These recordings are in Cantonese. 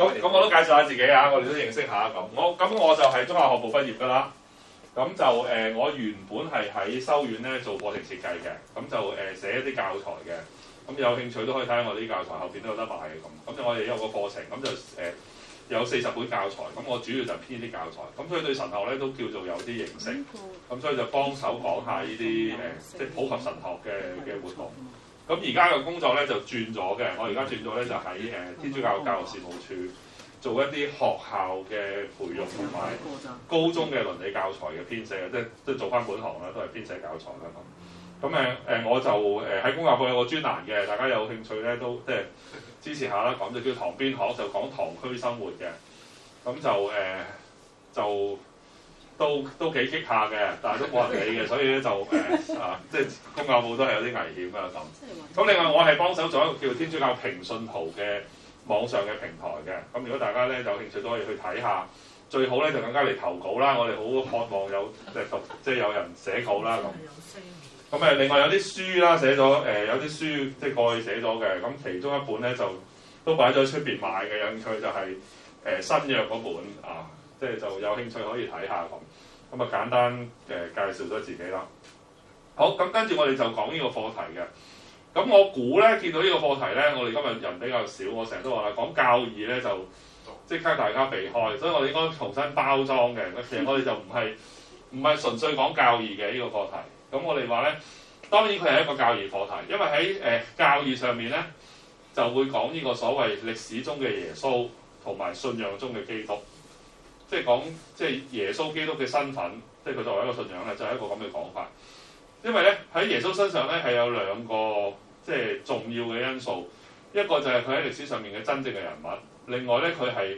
咁我都介紹下自己啊，我哋都認識下咁。我就係中學學部畢業㗎啦。咁就我原本係喺修院咧做課程設計嘅，咁就寫一啲教材嘅。咁有興趣都可以睇下我啲教材，後邊都有得賣嘅咁。咁就我哋有個課程，咁就有40本教材。咁我主要就編啲教材，咁所以對神學咧都叫做有啲認識。咁所以就幫手講下呢啲即係普及神學嘅活動。咁而家嘅工作咧就轉咗嘅，我而家轉咗咧就喺天主教教育事務處做一啲學校嘅培育同埋高中嘅倫理教材嘅編寫，即係做翻本行啦，都係編寫教材啦咁。咁我就喺公教課有個專欄嘅，大家有興趣咧都即係支持下啦。咁就叫堂邊學，就講堂區生活嘅。咁就都幾激下嘅，但係都冇人理嘅，所以咧就即係公教課都係有啲危險㗎咁。咁另外我係幫手做一個叫天主教平信徒嘅網上嘅平台嘅。咁如果大家咧有興趣都可以去睇下，最好咧就更加嚟投稿啦。我哋好渴望有即係有人寫稿啦咁。咁另外有啲書啦寫咗有啲書即係過去寫咗嘅。咁其中一本咧就都擺咗喺出邊賣嘅，有興趣就係新約嗰本啊。即係就有興趣可以睇下咁，咁簡單介紹咗自己啦。好，咁跟住我哋就講呢個課題嘅。咁我估咧見到呢個課題咧，我哋今日人比較少，我成日都話啦，講教義咧就即刻大家避開，所以我哋應該重新包裝嘅。其實我哋就唔係純粹講教義嘅呢個課題。咁我哋話咧，當然佢係一個教義課題，因為喺教義上面咧就會講呢個所謂歷史中嘅耶穌同埋信仰中嘅基督。即係講即係耶穌基督嘅身份，即係佢作為一個信仰咧，就係一個咁嘅講法。因為咧喺耶穌身上咧係有兩個即係重要嘅因素，一個就係佢喺歷史上面嘅真正嘅人物，另外咧佢係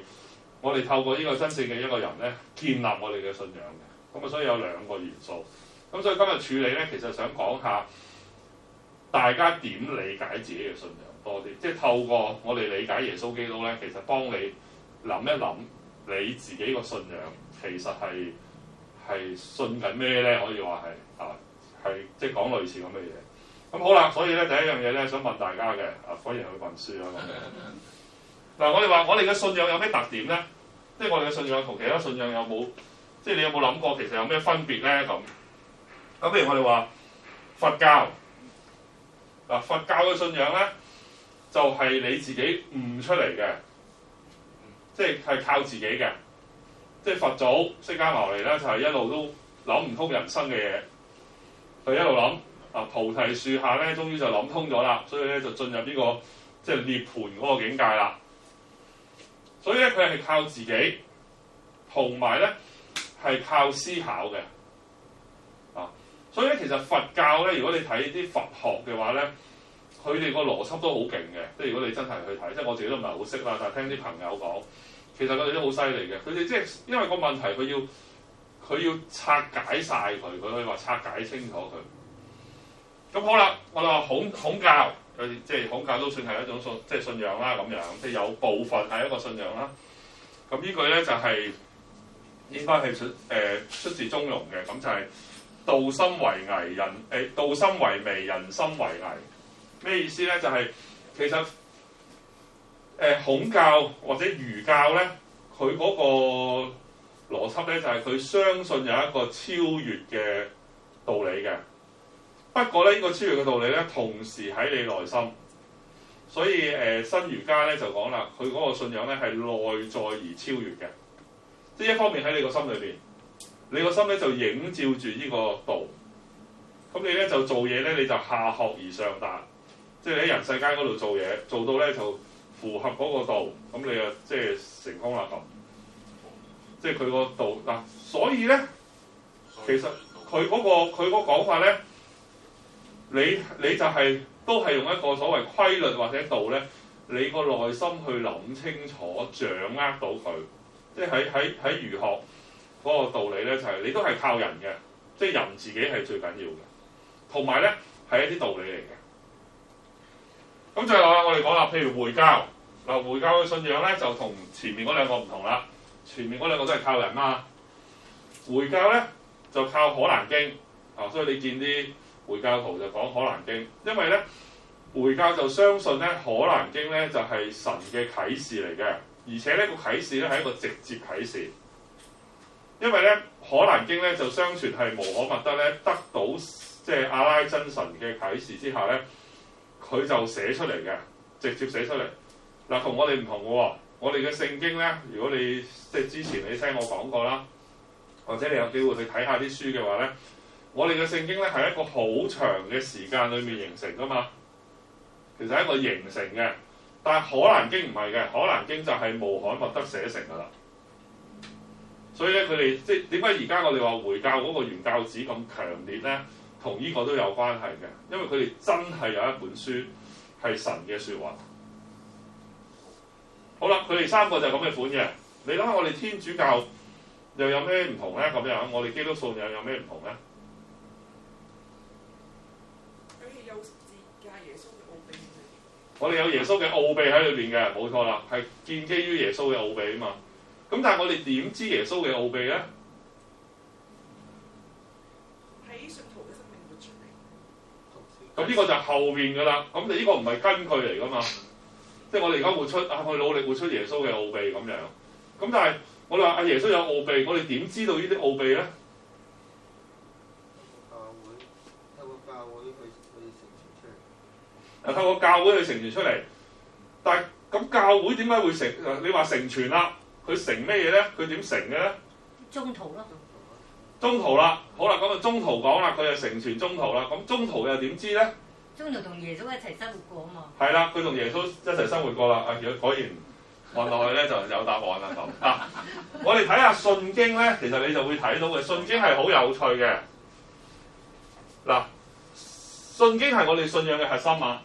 我哋透過呢個真正嘅一個人咧建立我哋嘅信仰嘅。咁啊，所以有兩個元素。咁所以今日處理咧，其實想講下大家點理解自己嘅信仰多啲，即係透過我哋理解耶穌基督咧，其實幫你諗一諗。你自己個信仰其實係信緊咩咧？可以話係即係講類似咁嘅嘢。咁好啦，所以咧第一樣嘢咧想問大家嘅，果然去問書啦咁樣。嗱，我哋話我哋嘅信仰有咩特點咧？即係我哋嘅信仰同其他信仰有冇？即係你有冇諗過其實有咩分別咧？咁譬如我哋話佛教嗱，佛教嘅信仰咧就係你自己悟出嚟嘅。即係靠自己嘅，即係佛祖釋迦牟尼咧，就係一路都諗唔通人生嘅嘢，佢一路諗菩提樹下咧，終於就諗通咗啦，所以咧就進入呢個即係涅槃嗰個境界啦。所以咧佢係靠自己，同埋咧係靠思考嘅所以咧其實佛教咧，如果你睇啲佛學嘅話咧，佢哋個邏輯都好勁嘅。即係如果你真係去睇，即係我自己都唔係好識啦，但係聽啲朋友講。其實佢哋都好犀利嘅，佢哋即係因為個問題，佢要拆解晒佢可以話拆解清楚佢。咁好啦，我哋話孔教，即係孔教都算係一種信仰啦，咁樣即係有部分係一個信仰啦。咁呢句咧就係應該係出自中庸嘅，咁就係道心為危，道心為微，人心為危。咩意思咧？就係其實。孔教或者儒教咧，佢嗰個邏輯咧就係佢相信有一個超越嘅道理嘅。不過咧，呢個超越嘅道理咧，同時喺你內心。所以新儒家咧就講啦，佢嗰個信仰咧係內在而超越嘅。即係一方面喺你個心裏邊，你個心咧就映照住呢個道。咁你咧就做嘢咧，你就下學而上達。即係你喺人世間嗰度做嘢，做到咧就符合嗰個道，咁你就即係成功啦咁。即係佢個道嗱，所以咧，其實佢嗰個講法咧，你就係都係用一個所謂規律或者道咧，你個內心去諗清楚，掌握到佢。即係喺儒學嗰個道理咧，就係你都係靠人嘅，即係人自己係最緊要嘅，同埋咧係一啲道理嚟嘅。咁最後我哋講啦，譬如回教嗱，回教嘅信仰咧就同前面嗰兩個唔同啦。前面嗰兩個都係靠人嘛，回教咧就靠可蘭經啊，所以你見啲回教徒就講可蘭經，因為咧回教就相信咧，《可蘭經》咧就係神嘅啟示嚟嘅，而且呢個啟示咧係一個直接啟示，因為咧《可蘭經》咧就相傳係穆罕默德咧得到即係阿拉真神嘅啟示之下咧，佢就寫出嚟嘅，直接寫出嚟。嗱，同我哋唔同嘅喎，我哋嘅聖經咧，如果你即係之前你聽我講過啦，或者你有機會去睇下啲書嘅話咧，我哋嘅聖經咧係一個好長嘅時間裏面形成噶嘛。其實係一個形成嘅，但係《可蘭經》唔係嘅，《可蘭經》就係穆罕默德寫成㗎啦。所以咧，佢哋即係點解而家我哋話回教嗰個原教旨咁強烈咧，同呢個都有關係嘅，因為佢哋真係有一本書係神嘅説話。好啦，佢哋三個就係咁嘅款嘅。你諗下，我哋天主教又有咩唔同咧？咁樣，我哋基督信仰有咩唔同咧？我哋有耶穌嘅奧秘喺裏邊嘅，冇錯啦，係建基於耶穌嘅奧秘啊嘛。咁但係我哋點知耶穌嘅奧秘咧？喺信徒嘅生命活出嚟。咁呢個就後邊噶啦。咁你呢個唔係根據嚟噶嘛？即係我哋而家活出去努力活出耶穌嘅奧秘咁樣。咁但係我哋話阿耶穌有奧秘，我哋點知道呢啲奧秘咧？透過教會去成傳出嚟，但係咁教會點解會成？你話成傳啦，佢成咩嘢咧？佢點成嘅咧？中途咯，中途啦，好啦，咁啊中途講啦，佢就成傳中途啦。咁中途又點知咧？中途同耶穌一齊生活過啊嘛。係啦，佢同耶穌一齊生活過啦。啊，如果果然問落去咧，就有答案啦咁。啊，我哋睇下信經咧，其實你就會睇到嘅信經係好有趣嘅。嗱，信經係我哋信仰嘅核心啊。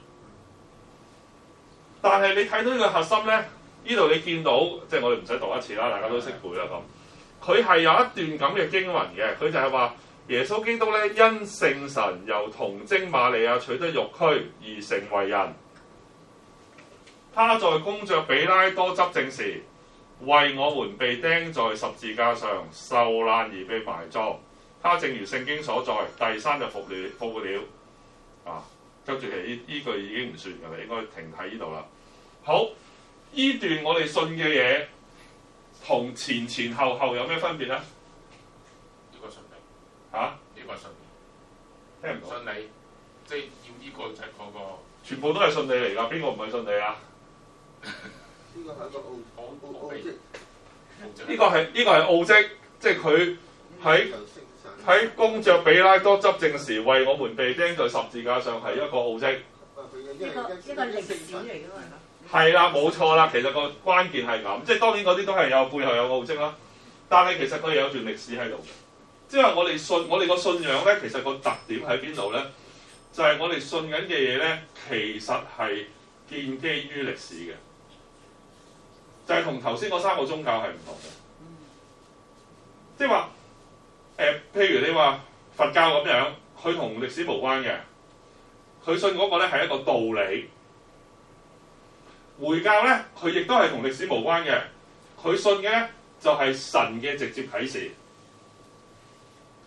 但係你睇到呢個核心咧，呢度你見到，即係我哋唔使讀一次啦，大家都識背啦咁。佢係有一段咁嘅經文嘅，佢就係話耶穌基督咧因聖神由童貞瑪利亞取得肉軀而成為人。他在公爵比拉多執政時，為我們被釘在十字架上受難而被埋葬。他正如聖經所在，第三日復活了。啊，跟住其實呢句已經唔算㗎啦，應該停喺呢度啦。好，呢段我哋信嘅嘢同前前後後有咩分別咧？呢個信理嚇？呢個信理，聽唔到？信理即係要呢個就係嗰個，全部都係信理嚟㗎，邊個唔係信理啊？呢個係一個奧蹟，呢個係奧蹟，即係佢喺公爵比拉多執政時，為我們被釘在十字架上係一個奧蹟。一個歷史嚟㗎嘛。係啦，冇錯啦。其實個關鍵係咁，即係當然嗰啲都係有背後有奧蹟啦。但係其實佢有段歷史喺度嘅，即係我哋個信仰咧，其實個特點喺邊度咧？就係我哋信緊嘅嘢咧，其實係建基於歷史嘅，就係同頭先嗰三個宗教係唔同嘅。即係話譬如你話佛教咁樣，佢同歷史無關嘅，佢信嗰個咧係一個道理。回教咧，佢亦都係同歷史無關嘅，佢信嘅咧就係神嘅直接啟示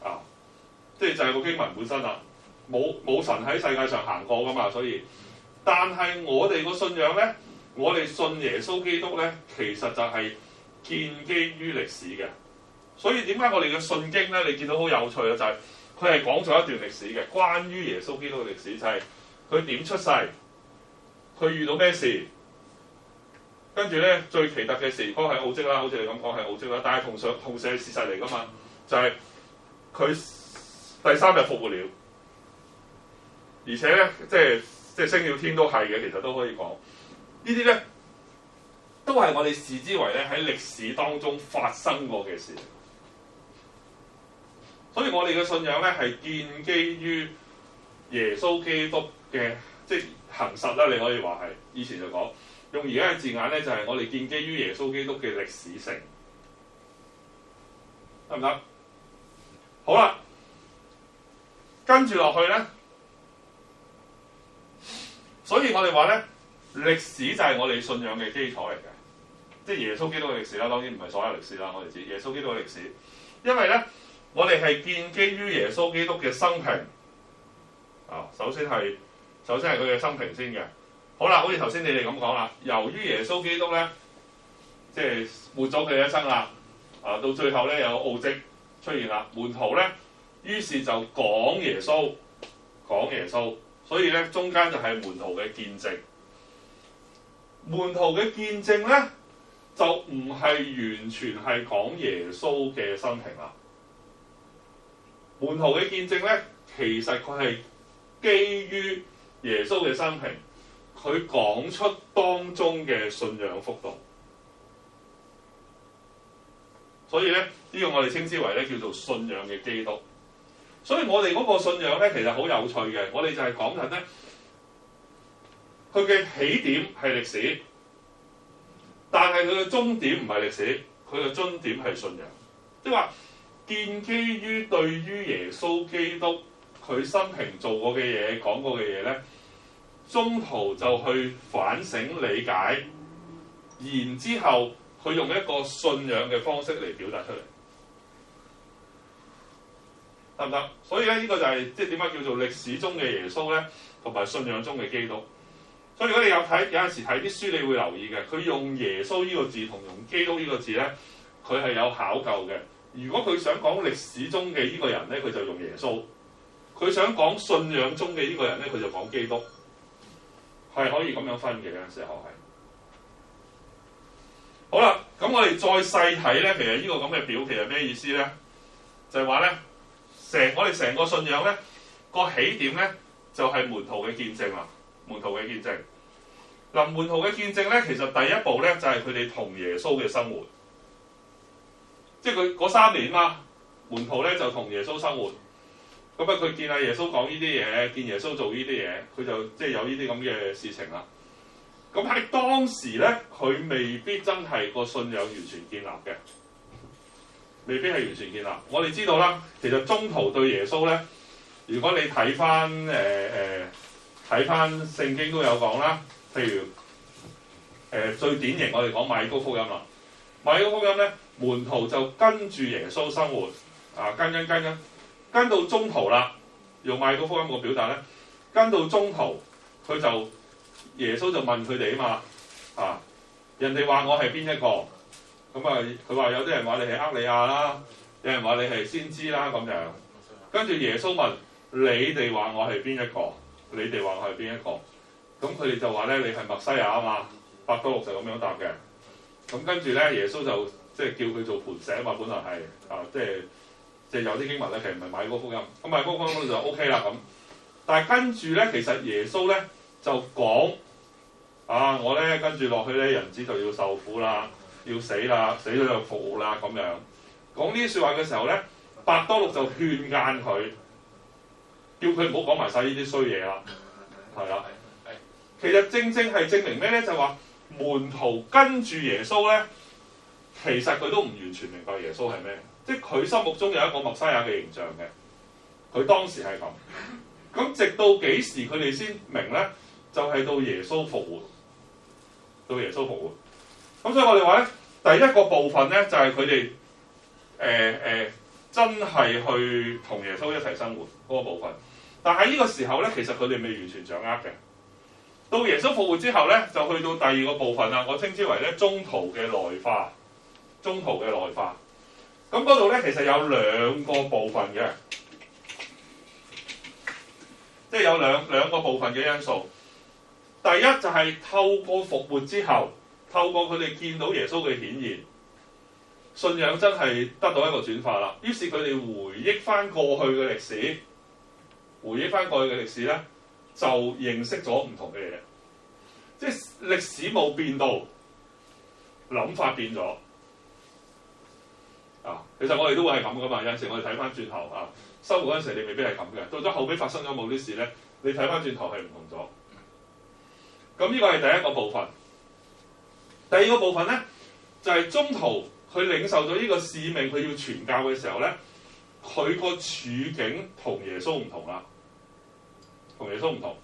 啊，即係就係個經文本身啦。冇神喺世界上行過噶嘛，所以，但係我哋個信仰咧，我哋信耶穌基督咧，其實就係建基於歷史嘅。所以點解我哋嘅信經咧，你見到好有趣嘅就係佢係講咗一段歷史嘅，關於耶穌基督嘅歷史，就係佢點出世，佢遇到咩事。跟住咧，最奇特嘅事，嗰個係奧蹟啦，好似你咁講係奧蹟啦，但係同時係事實嚟噶嘛，就係、是、佢第三日復活了，而且咧，即係升了天都係嘅，其實都可以講呢啲咧，都係我哋視之為咧喺歷史當中發生過嘅事，所以我哋嘅信仰咧係建基於耶穌基督嘅即係行實啦，你可以話係以前就講。用而家嘅字眼咧，就係我哋建基於耶穌基督嘅歷史性，得唔得？好啦，跟住落去咧，所以我哋話咧，歷史就係我哋信仰嘅基礎嚟嘅，即係耶穌基督嘅歷史啦。當然唔係所有歷史啦，我哋知耶穌基督嘅歷史，因為咧，我哋係建基於耶穌基督嘅生平啊。首先係首先係佢嘅生平先嘅。好啦，好似頭先你哋咁講啦，由於耶穌基督咧，即係活咗佢一生啦，到最後咧有奧蹟出現啦，門徒咧於是就講耶穌，所以咧中間就係門徒嘅見證。門徒嘅見證咧就唔係完全係講耶穌嘅生平啦。門徒嘅見證咧，其實佢係基於耶穌嘅生平，佢講出當中嘅信仰幅度。所以咧，呢個我哋稱之為咧叫做信仰嘅基督。所以我哋嗰個信仰咧，其實好有趣嘅。我哋就係講緊咧，佢嘅起點係歷史，但係佢嘅終點唔係歷史，佢嘅終點係信仰。即係話建基於對於耶穌基督佢生平做過嘅嘢、講過嘅嘢咧，中途就去反省理解，然之後佢用一個信仰嘅方式嚟表達出嚟。得唔得？所以咧，呢個就係即係點解叫做歷史中嘅耶穌咧，同埋信仰中嘅基督。所以如果你有陣時睇啲書，你會留意嘅，佢用耶穌呢個字同用基督呢個字咧，佢係有考究嘅。如果佢想講歷史中嘅呢個人咧，佢就用耶穌；佢想講信仰中嘅呢個人咧，佢就講基督。係可以咁樣分嘅，有陣時候係。好啦，咁我哋再細睇咧，其實呢個咁嘅表其實咩意思咧？就係話咧。我哋成個信仰咧，個起點咧就係門徒嘅見證啦。門徒嘅見證嗱，門徒嘅見證咧，其實第一步咧就係佢哋同耶穌嘅生活，即係佢嗰3年嘛，門徒咧就同耶穌生活。咁佢見阿耶穌講呢啲嘢，見耶穌做呢啲嘢，佢就即係有呢啲咁嘅事情啦。咁喺當時咧，佢未必真係個信仰完全建立嘅。未必係完全建立。我哋知道啦，其實中途對耶穌咧，如果你睇翻睇翻聖經都有講啦。譬如最典型，我哋講馬爾谷福音啦。馬爾谷福音咧，門徒就跟住耶穌生活跟到中途啦。用馬爾谷福音個表達咧，跟到中途，佢就耶穌就問佢哋啊嘛，人哋話我係邊一個？咁佢話有啲人話你係厄利亞啦，有人話你係先知啦咁樣。跟住耶穌問：你哋話我係邊一個？你哋話我係邊一個？咁佢哋就話咧：你係默西亞啊嘛。伯多祿就咁樣答嘅。咁跟住咧，耶穌就即係叫佢做磐石啊嘛。本來係即係有啲經文咧，其實唔係馬爾谷福音。咁馬爾谷福音就 OK 啦咁。但係跟住咧，其實耶穌咧就講：我咧跟住落去咧，人子就要受苦啦。要死啦，死咗就復活啦咁樣。講呢啲説話嘅時候咧，伯多祿就勸諫佢，叫佢唔好講埋晒呢啲衰嘢啦。係啦，其實正係證明咩咧？就話門徒跟住耶穌咧，其實佢都唔完全明白耶穌係咩，即係佢心目中有一個默西亞嘅形象嘅。佢當時係咁，咁直到幾時佢哋先明咧？就係到耶穌復活，到耶穌復活。咁所以我哋話咧，第一個部分咧就係佢哋真係去同耶穌一齊生活嗰個部分。但係呢個時候咧，其實佢哋未完全掌握嘅。到耶穌復活之後咧，就去到第二個部分啦。我稱之為咧中途嘅內化。中途嘅內化。咁嗰度咧其實有兩個部分嘅，即係有兩個部分嘅因素。第一就係透過復活之後。透過佢哋見到耶穌嘅顯現，信仰真係得到一個轉化啦。於是佢哋回憶翻過去嘅歷史，咧，就認識咗唔同嘅嘢。即係歷史冇變到，諗法變咗。其實我哋都會係咁噶嘛。有陣時我哋睇翻轉頭生活嗰陣時你未必係咁嘅。到咗後尾發生咗某啲事咧，你睇翻轉頭係唔同咗。咁呢個係第一個部分。第二個部分咧，就係中途佢領受咗呢個使命，佢要傳教嘅時候咧，佢個處境同耶穌唔同啦，同耶穌唔同。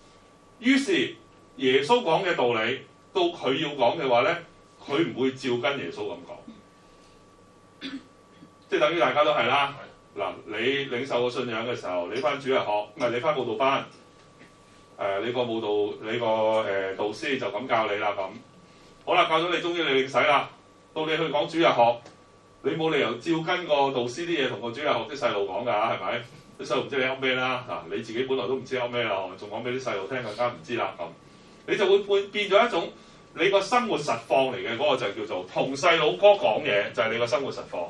於是耶穌講嘅道理，到佢要講嘅話咧，佢唔會照跟耶穌咁講，即係等於大家都係啦。嗱，你領受個信仰嘅時候，你翻主日學，唔係你翻佈道班，你個舞蹈你個導師就咁教你啦咁。好啦，教咗你終於你領洗啦，到你去講主日學，你冇理由照跟個導師啲嘢同個主日學啲細路講㗎，係咪？啲細路唔知你噏咩啦，你自己本來都唔知噏咩啦，仲講俾啲細路聽更加唔知啦咁。你就會變咗一種你個生活實況嚟嘅，嗰個就叫做同細佬哥講嘢，就係你個生活實況。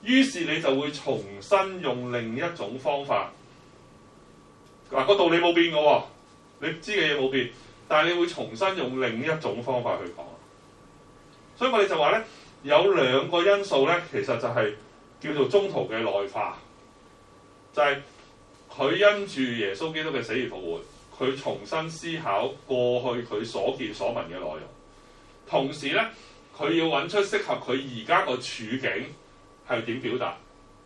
於是你就會重新用另一種方法，嗱個道理冇變嘅喎，你知嘅嘢冇變，但係你會重新用另一種方法去講。所以我哋就話咧，有兩個因素咧，其實就係叫做中途嘅內化，就係佢因住耶穌基督嘅死而復活，佢重新思考過去佢所見所聞嘅內容，同時咧佢要揾出適合佢而家個處境係點表達。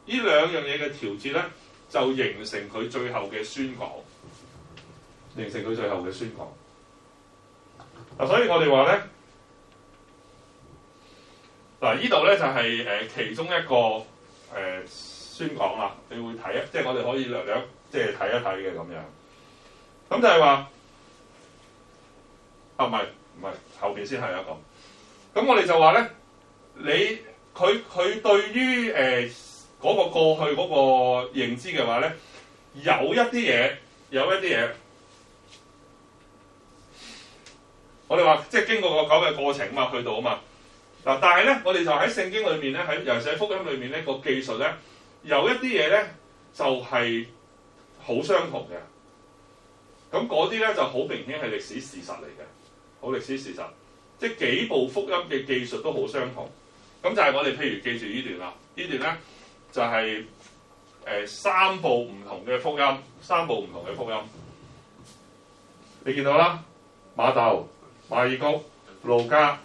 呢兩樣嘢嘅調節咧，就形成佢最後嘅宣講，形成佢最後嘅宣講。嗱，所以我哋話咧，嗱呢度咧就係其中一個宣講啦。你會睇即係我哋可以略略即係睇一睇嘅咁樣。咁就係話，唔係後邊先係一個。咁我哋就話咧，佢對於嗰個過去嗰個認知嘅話咧，有一啲嘢，我哋話即係經過個咁嘅過程嘛，去到啊嘛。嗱，但係咧，我哋就喺聖經裏面咧，尤其是喺福音裏面咧，個技術咧，有一啲嘢咧就係好相同嘅。咁嗰啲咧就好明顯係歷史事實嚟嘅，好歷史事實，即係幾部福音嘅技術都好相同。咁就係我哋譬如記住呢段啦，呢段咧就係三部唔同嘅福音，你見到啦，馬竇、馬爾谷、路加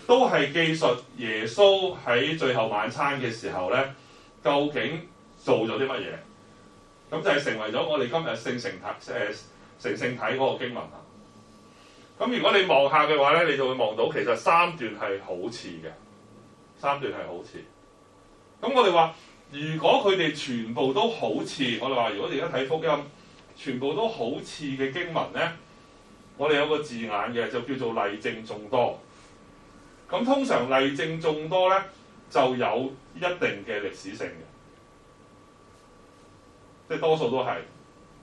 都係記述耶穌喺最後晚餐嘅時候咧，究竟做咗啲乜嘢？咁就係成為咗我哋今日成聖體嗰個經文啊！咁如果你望下嘅話咧，你就會望到其實三段係好似嘅，咁我哋話，如果佢哋全部都好似，我哋話，如果你而家睇福音，全部都好似嘅經文咧，我哋有個字眼嘅，就叫做例證眾多。咁通常例證眾多咧，就有一定嘅歷史性嘅，即係多數都係。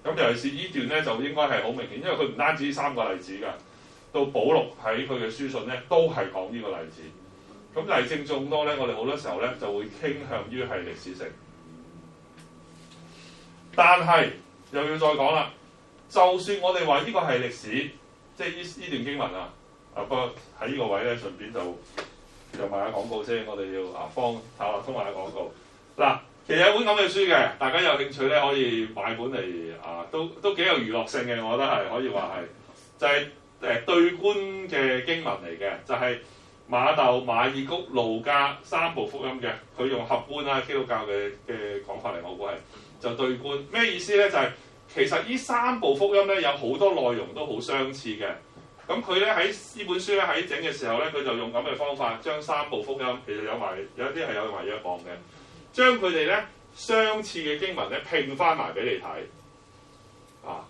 咁尤其是呢段咧，就應該係好明顯，因為佢唔單止三個例子㗎，到保祿喺佢嘅書信咧，都係講呢個例子。咁例證眾多咧，我哋好多時候咧就會傾向於係歷史性。但係又要再講啦，就算我哋話呢個係歷史，即係呢段經文啊，不過喺呢個位咧，順便就又賣下廣告先，我哋要幫塔勒通賣下廣告。嗱，其實有本咁嘅書嘅，大家有興趣咧可以買本嚟都幾有娛樂性嘅，我覺得係可以話係，就係對觀嘅經文嚟嘅，就係馬竇、馬爾谷、路加三部福音嘅，佢用合觀啦，基督教嘅講法嚟，我估係就對觀。咩意思咧？就係其實呢三部福音咧有好多內容都好相似嘅。咁佢咧喺呢本書咧喺整嘅時候咧，佢就用咁嘅方法將三部福音其實有一啲係有埋約磅嘅，將佢哋咧相似嘅經文咧拼翻埋俾你睇啊！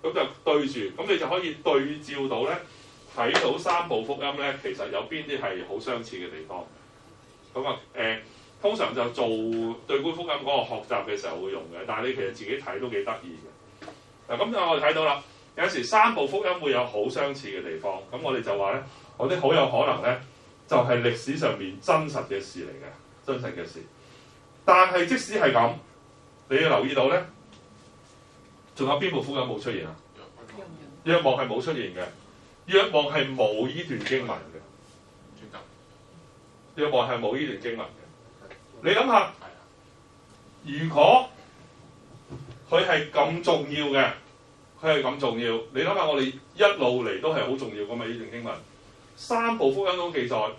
咁就對住，咁你就可以對照到咧，睇到三部福音咧，其實有邊啲係好相似嘅地方。咁通常就做對觀福音嗰個學習嘅時候會用嘅，但係你其實自己睇都幾得意嘅。嗱，咁就我哋睇到啦，有時三部福音會有好相似嘅地方，咁我哋就話咧，嗰啲好有可能咧，就係歷史上面真實嘅事嚟嘅，真實嘅事。但係即使係咁，你要留意到咧，仲有邊部福音冇出現啊？約望係冇出現嘅，約望係冇依段經文嘅。約望係冇依段經文嘅。你諗下，如果佢係咁重要嘅，你諗下我哋一路嚟都係好重要噶嘛？呢段經文，三部福音都記載。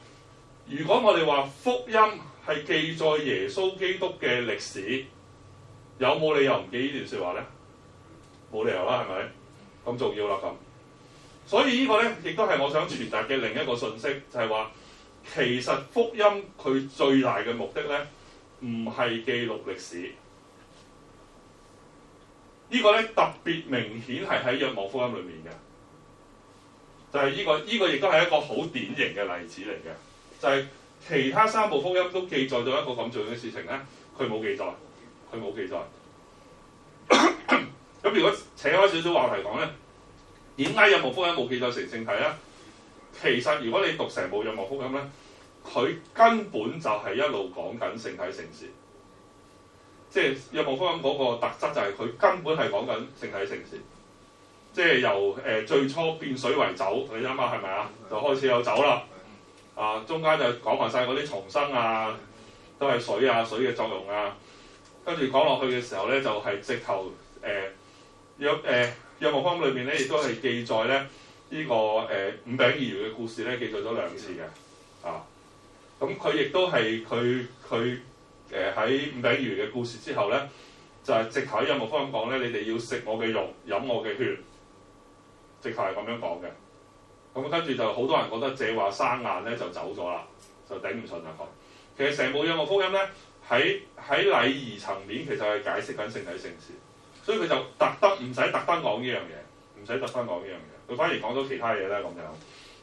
如果我哋話福音係記載耶穌基督嘅歷史，有冇理由唔記呢段説話咧？冇理由啦，係咪？咁重要啦咁。所以呢個咧，亦都係我想傳達嘅另一個信息，就係話其實福音佢最大嘅目的咧，唔係記錄歷史，呢個咧特別明顯係喺《若望福音》裏面嘅，就係呢個亦都係一個好典型嘅例子嚟嘅，就係其他三部福音都記載咗一個咁重要嘅事情咧，佢冇記載。咁如果扯開少少話題講咧，點解《若望福音》冇記載成聖體咧？其實如果你讀成部《若望福音》咧，佢根本就係一路講緊聖體聖事。即係《若望福音》嗰個特質就係佢根本係講緊聖體聖事，即係由最初變水為酒，你諗下係咪啊？就開始有酒啦，中間就講埋晒嗰啲重生啊，都係水啊，水嘅作用啊，跟住講落去嘅時候咧，就係、是、直頭若望福音裏面咧，亦都係記載咧呢個五餅二魚嘅故事咧，記載咗2次嘅，咁佢亦都係佢喺五餅二魚嘅故事之後咧，就係、是、直頭喺若望福音講咧，你哋要食我嘅肉，飲我嘅血，直頭係咁樣講嘅。咁跟住就好多人覺得借話生硬咧就走咗啦，就頂唔順啦講。其實成部若望福音咧喺禮儀層面其實係解釋緊聖體聖事，所以佢就唔使特登講呢樣嘢，佢反而講咗其他嘢咧咁樣。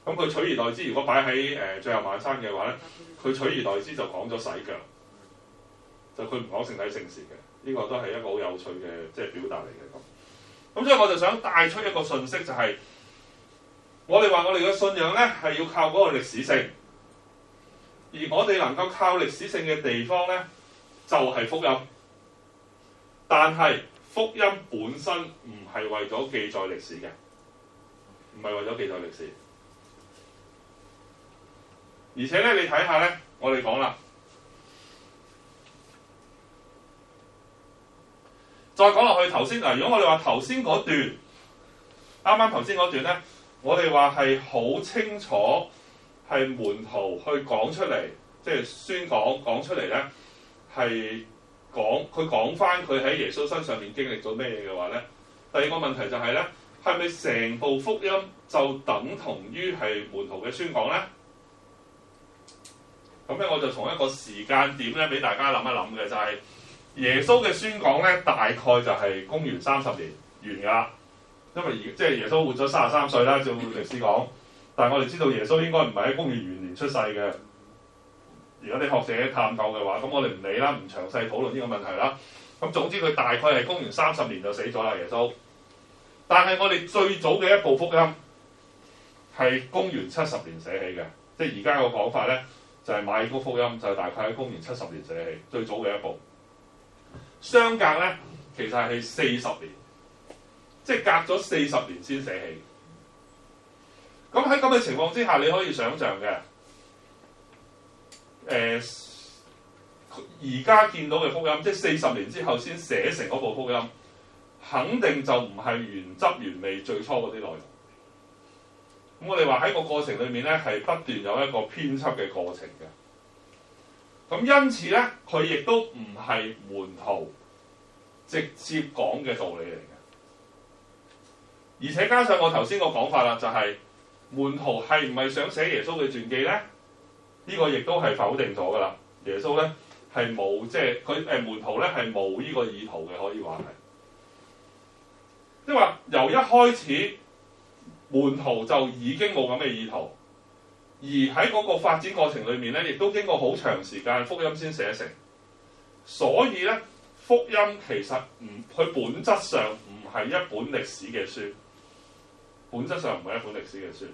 咁佢取而代之，如果擺喺最後晚餐嘅話咧，佢取而代之就講咗洗腳。就佢唔講聖體聖事嘅，呢、這個都係一個好有趣嘅即係表達嚟嘅咁。咁所以我就想帶出一個訊息，就係、是、我哋話我哋嘅信仰咧係要靠嗰個歷史性，而我哋能夠靠歷史性嘅地方咧就係、是、福音。但係福音本身唔係為咗記載歷史嘅，唔係為咗記載歷史。而且咧，你睇下咧，我哋講啦。再講落去頭先嗱，如果我哋話頭先嗰段，啱頭先嗰段咧，我哋話係好清楚係門徒去講出嚟，即係宣講出嚟咧，係佢講翻佢喺耶穌身上面經歷咗咩嘢嘅話咧，第二個問題就係咧，係咪成部福音就等同於係門徒嘅宣講咧？咁咧我就從一個時間點咧俾大家諗一諗嘅就係、是。耶穌嘅宣講咧，大概就係公元30年完㗎啦。因為即係耶穌活咗33歲啦，照歷史講。但係我哋知道耶穌應該唔係喺公元元年出世嘅。如果你學者探究嘅話，咁我哋唔理啦，唔詳細討論呢個問題啦。咁總之佢大概係公元30年就死咗啦，耶穌。但係我哋最早嘅一部福音係公元70年寫起嘅，即係而家個講法咧就係馬爾谷福音，就係大概喺公元70年寫起，最早嘅一部。相隔咧，其實係40年，即係隔咗40年先寫起。咁喺咁嘅情況之下，你可以想像嘅，而家見到嘅福音，即係40年之後先寫成嗰部福音，肯定就唔係原汁原味最初嗰啲內容。咁我哋話喺個過程裏面咧，係不斷有一個編輯嘅過程嘅。咁因此咧，佢亦都唔係門徒直接講嘅道理嚟嘅，而且加上我頭先個講法啦，就係、是、門徒係唔係想寫耶穌嘅傳記咧？呢、這個亦都係否定咗噶啦。耶穌咧係冇，即係佢門徒咧係冇呢個意圖嘅，可以話係，即係話由一開始門徒就已經冇咁嘅意圖。而喺嗰個發展過程裏面咧，亦都經過好長時間，福音先寫成。所以咧，福音其實佢本質上唔係一本歷史嘅書，本質上唔係一本歷史嘅書。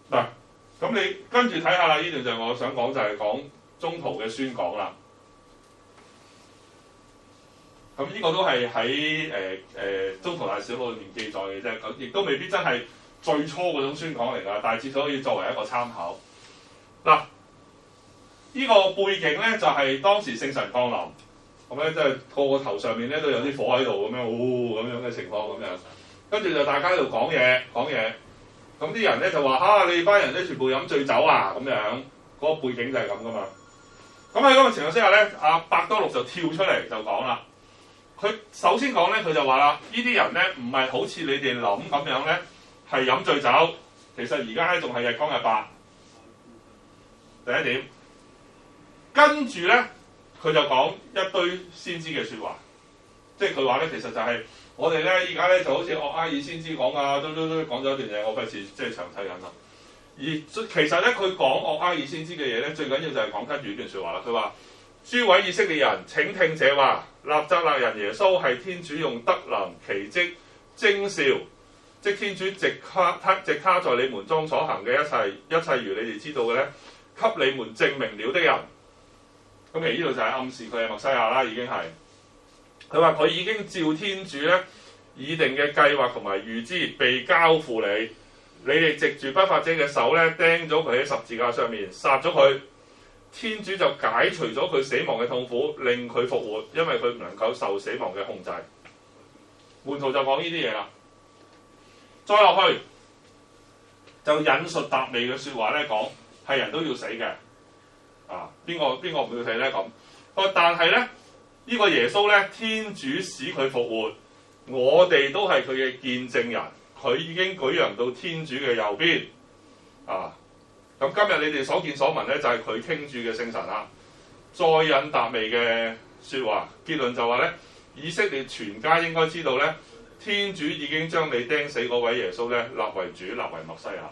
嗱，咁你跟住睇下啦，呢段就係我想講，就係講中途嘅宣講啦。咁呢個都係喺中途大小錄裏面記載嘅啫，咁亦都未必真係最初嗰種宣講嚟㗎，但係至少可以作為一個參考。嗱，呢個背景咧就係當時聖神降臨，咁咧即係個頭上面咧都有啲火喺度咁樣，咁樣嘅情況咁樣。跟住就大家喺度講嘢，咁啲人咧就話你班人咧全部飲醉酒啊咁樣，嗰個背景就係咁噶嘛。咁喺嗰個情況之下咧，阿伯多祿就跳出嚟就講啦。佢首先講咧，佢就話啦，呢啲人咧唔係好似你哋諗咁樣咧。係飲醉酒，其實而家咧仲係日光日白。第一點，跟住咧佢就講一堆先知嘅説話。即係佢話咧，其實就係我哋咧而家咧就好似鄂埃爾先知講啊，都講咗一段嘢，我費事即係詳細引啦。而其實咧，佢講鄂埃爾先知嘅嘢咧，最緊要就係講跟住呢段説話啦。佢話：諸位以色列人，請聽這話，納匝肋人耶穌係天主用德能、奇蹟、徵兆，即天主藉他在你們中所行嘅一切如你哋知道嘅咧，給你們證明了的人。咁其實呢度就係暗示佢係默西亞啦，已經係。佢話佢已經照天主咧擬定嘅計劃同埋預知被交付你，你哋藉住不法者嘅手咧釘咗佢喺十字架上面，殺咗佢。天主就解除咗佢死亡嘅痛苦，令佢復活，因為佢唔能夠受死亡嘅控制。門徒就講呢啲嘢啦。再落去就引述達味嘅説話咧，講係人都要死嘅。啊，邊個唔要死咧？咁，但係咧呢個耶穌咧，天主使佢復活，我哋都係佢嘅見證人。佢已經舉揚到天主嘅右邊。啊！咁今日你哋所見所聞咧，就係佢傾注嘅聖神啦。再引達味嘅説話，結論就話咧，以色列全家應該知道咧，天主已經將你釘死嗰位耶穌咧，立為主，立為默西亞。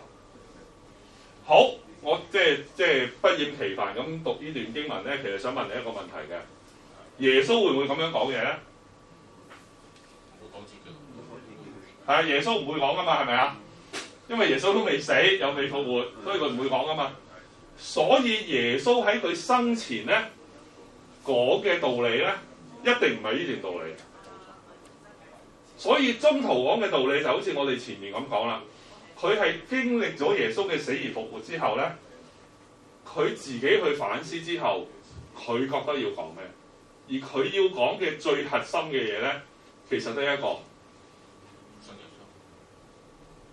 好，我即係不厭其煩咁讀呢段經文咧，其實想問你一個問題嘅：耶穌會唔會咁樣講嘢咧？會講自己。係啊，耶穌唔會講噶嘛，係咪啊？因為耶穌都未死，又未復活，所以佢唔會講噶嘛。所以耶穌喺佢生前咧講嘅道理咧，一定唔係呢段道理。所以宗徒講嘅道理就好似我哋前面咁講啦，佢係經歷咗耶穌嘅死而復活之後咧，佢自己去反思之後，佢覺得要講咩？而佢要講嘅最核心嘅嘢咧，其實得一個。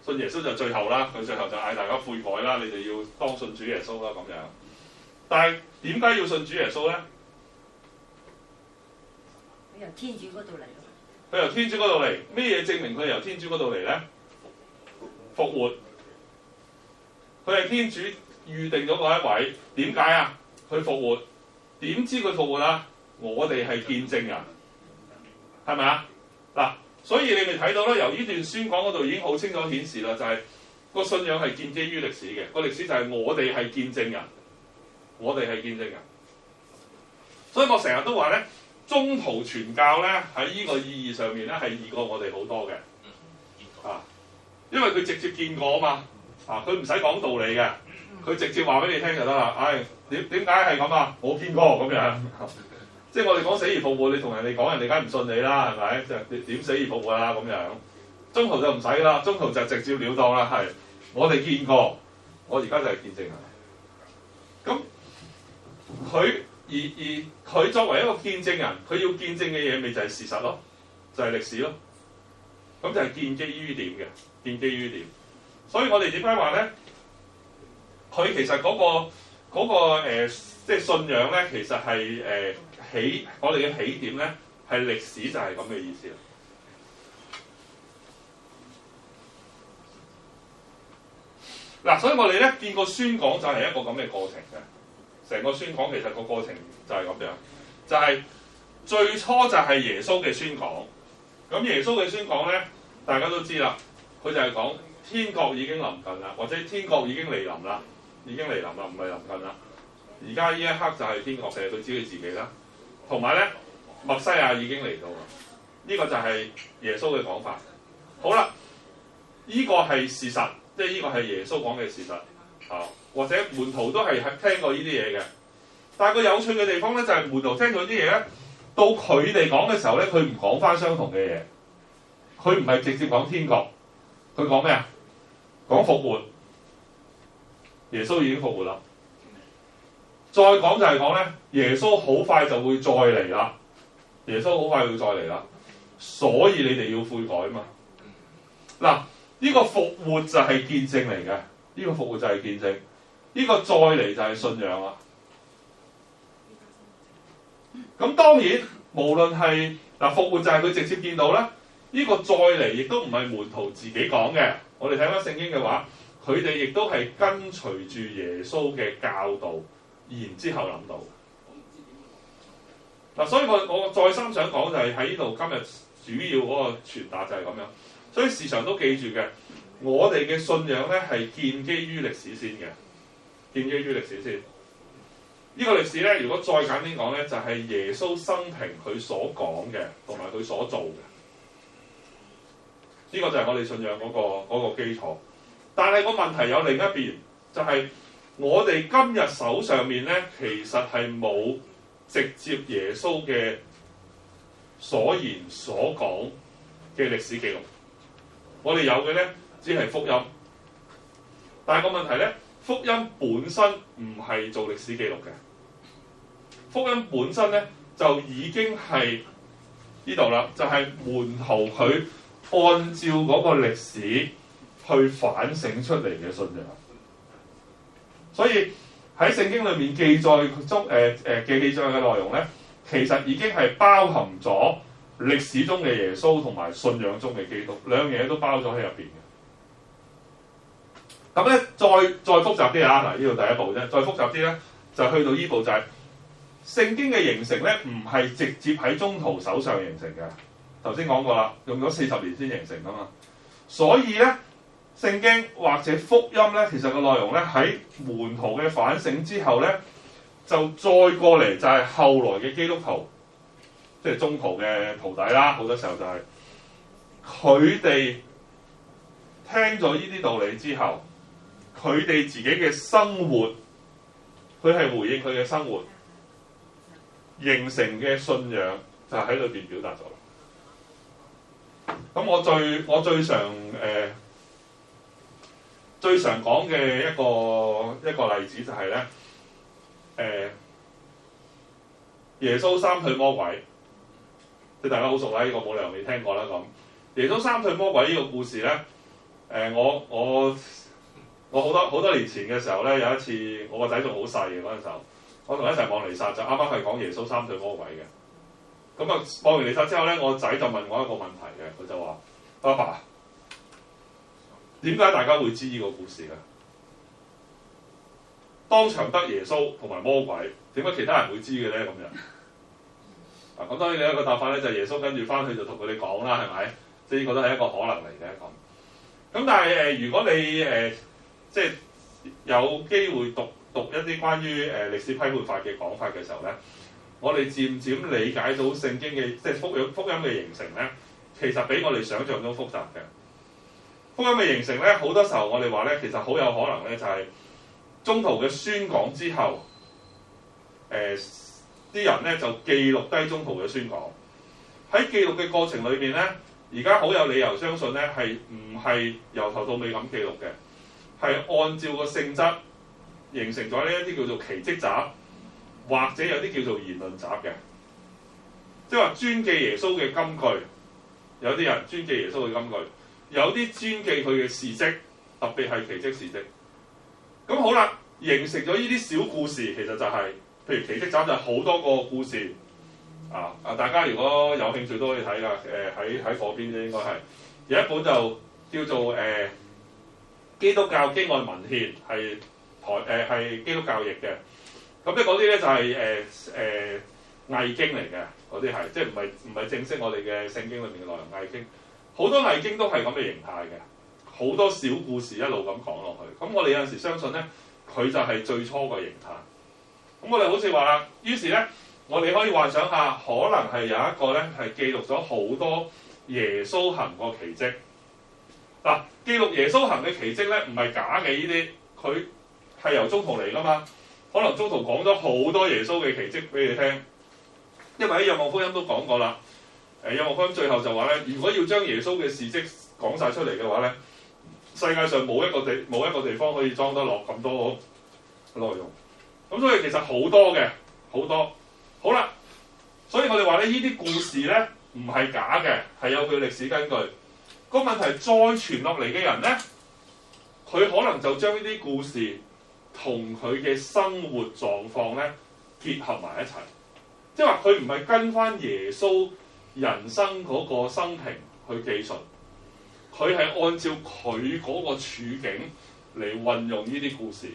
信耶穌就最後啦，佢最後就嗌大家悔改啦，你哋要當信主耶穌啦咁樣。但係點解要信主耶穌咧？佢由天主嗰度嚟咯。佢由天主嗰度嚟，咩嘢證明佢由天主嗰度嚟咧？復活。佢係天主預定咗嗰一位，點解啊？佢復活，點知佢復活啊？我哋係見證人，係咪啊？嗱。所以你咪睇到啦，由呢段宣講嗰度已經好清楚顯示啦，就係、是、個信仰係建基於歷史嘅，個歷史就係我哋係見證人，我哋係見證人。所以我成日都話咧，宗徒傳教咧喺呢個意義上面咧係易過我哋好多嘅，啊，因為佢直接見過啊嘛，啊，佢唔使講道理嘅，佢直接話俾你聽就得啦。唉，點解係咁啊？我見過咁樣。即係我哋講死而復活，你同人哋講，人哋梗係唔信你啦，係咪？即係點死而復活啊？咁樣，宗徒就唔使啦，宗徒就直接了當啦，係我哋見過，我而家就係見證人。咁佢作為一個見證人，佢要見證嘅嘢，咪就係事實咯，就係歷史咯。咁就係建基於點嘅？建基於點？所以我哋點解話咧？佢其實嗰個即係信仰咧，其實係我哋嘅起點咧，係歷史，就係咁嘅意思啦。嗱，所以我哋咧見過宣講就係一個咁嘅過程嘅，成個宣講其實個過程就係咁樣，就係最初就係耶穌嘅宣講。咁耶穌嘅宣講咧，大家都知啦，佢就係講天國已經臨近啦，或者天國已經嚟臨啦，已經嚟臨啦，唔係臨近啦。而家呢一刻就係天國，就係佢知佢自己啦。同埋咧，默西亞已經嚟到啦。呢個就係耶穌嘅講法。好啦，呢個係事實，即係呢個係耶穌講嘅事實。啊，或者門徒都係聽過呢啲嘢嘅。但係個有趣嘅地方咧，就係門徒聽到啲嘢咧，到佢哋講嘅時候咧，佢唔講翻相同嘅嘢。佢唔係直接講天國，佢講咩啊？講復活。耶穌已經復活啦。再講就係講咧，耶穌好快就會再嚟啦。耶穌好快會再嚟啦，所以你哋要悔改嘛。嗱，呢個復活就係見證嚟嘅，呢個復活就係見證，呢個再嚟就係信仰啦。咁當然，無論係復活就係佢直接見到啦，呢個再嚟亦都唔係門徒自己講嘅。我哋睇翻聖經嘅話，佢哋亦都係跟隨住耶穌嘅教導。然之後諗到，嗱，所以我再三想講就係喺呢度今日主要嗰個傳達就係咁樣。所以時常都記住嘅，我哋嘅信仰咧係建基於歷史先嘅，建基於歷史先。呢個歷史咧，如果再簡單講咧，就係耶穌生平佢所講嘅同埋佢所做嘅。呢個就係我哋信仰嗰個基礎。但係個問題有另一邊，就係我哋今日手上面咧，其實係冇直接耶穌嘅所言所講嘅歷史記錄。我哋有嘅咧，只係福音。但係個問題咧，福音本身唔係做歷史記錄嘅。福音本身咧就已經係呢度啦，就係門徒佢按照嗰個歷史去反省出嚟嘅信仰。所以喺聖經裏面記載中嘅記載嘅內容咧，其實已經係包含咗歷史中嘅耶穌同埋信仰中嘅基督，兩樣嘢都包咗喺入邊嘅。咁咧再複雜啲啊！嗱，呢度第一步啫，再複雜啲咧就去到呢步就係、聖經嘅形成咧，唔係直接喺宗徒手上形成嘅。頭先講過啦，用咗40年先形成噶嘛。所以咧，聖經或者福音咧，其實個內容咧喺門徒嘅反省之後咧，就再過嚟就係後來嘅基督徒，即係宗徒嘅徒弟啦。好多時候就係佢哋聽咗呢啲道理之後，佢哋自己嘅生活，佢係回應佢嘅生活。形成嘅信仰就喺裏邊表達咗。咁我最常講嘅一個例子就係咧，耶穌三退魔鬼，即係大家好熟啦，呢個冇理由未聽過啦咁。耶穌三退魔鬼呢個故事咧，我好多年前嘅時候咧，有一次我個仔仲好細嘅嗰陣時候。我同佢一齊望彌撒，就啱啱係講耶穌三退魔鬼嘅。咁啊，望完彌撒之後咧，我仔就問我一個問題嘅，佢就話：阿爸，點解大家會知呢個故事嘅？當場得耶穌同埋魔鬼，點解其他人會知嘅咧？咁樣咁當然有一個答法咧，就係耶穌跟住翻去就同佢哋講啦，係咪？即係呢個都係一個可能嚟嘅咁。咁但係如果你即係有機會讀一啲關於歷史批判法嘅講法嘅時候咧，我哋漸漸理解到聖經嘅即係福音嘅形成咧，其實比我哋想象中複雜嘅。福音嘅形成咧，好多時候我哋話咧，其實好有可能咧就係宗徒嘅宣講之後，啲人咧就記錄低宗徒嘅宣講。喺記錄嘅過程裏邊咧，而家好有理由相信咧係唔係由頭到尾咁記錄嘅，係按照個性質。形成咗呢一啲叫做奇蹟集，或者有啲叫做言論集嘅，即係話專記耶穌嘅金句。有啲人專記耶穌嘅金句，有啲專記佢嘅事蹟，特別係奇蹟事蹟。咁好啦，形成咗呢啲小故事，其實就係、譬如奇蹟集就係好多個故事啊！大家如果有興趣都可以睇㗎。喺嗰邊啫，應該係有一本就叫做基督教經案文獻係。係基督教譯嘅，咁咧嗰啲咧就係偽經嚟嘅，嗰啲係即係唔係正式我哋嘅聖經裏面嘅內容偽經，好多偽經都係咁嘅形態嘅，好多小故事一路咁講落去。咁我哋有陣時相信咧，佢就係最初個形態。咁我哋好似話啦，於是咧，我哋可以幻想下，可能係有一個咧係記錄咗好多耶穌行過奇蹟。嗱，記錄耶穌行嘅奇蹟咧，唔係假嘅呢啲，佢係由宗徒嚟噶嘛？可能宗徒講咗好多耶穌嘅奇蹟俾你聽，因為喺《若望福音》都講過啦。《若望福音》最後就話咧，如果要將耶穌嘅事蹟講晒出嚟嘅話咧，世界上冇一個地方可以裝得落咁多內容。咁所以其實好多嘅，好多。好啦，所以我哋話咧，呢啲故事咧唔係假嘅，係有佢歷史根據。個問題再傳落嚟嘅人咧，佢可能就將呢啲故事同佢嘅生活狀況咧結合埋一齊，即係話佢唔係跟翻耶穌人生嗰個生平去記述，佢係按照佢嗰個處境嚟運用呢啲故事。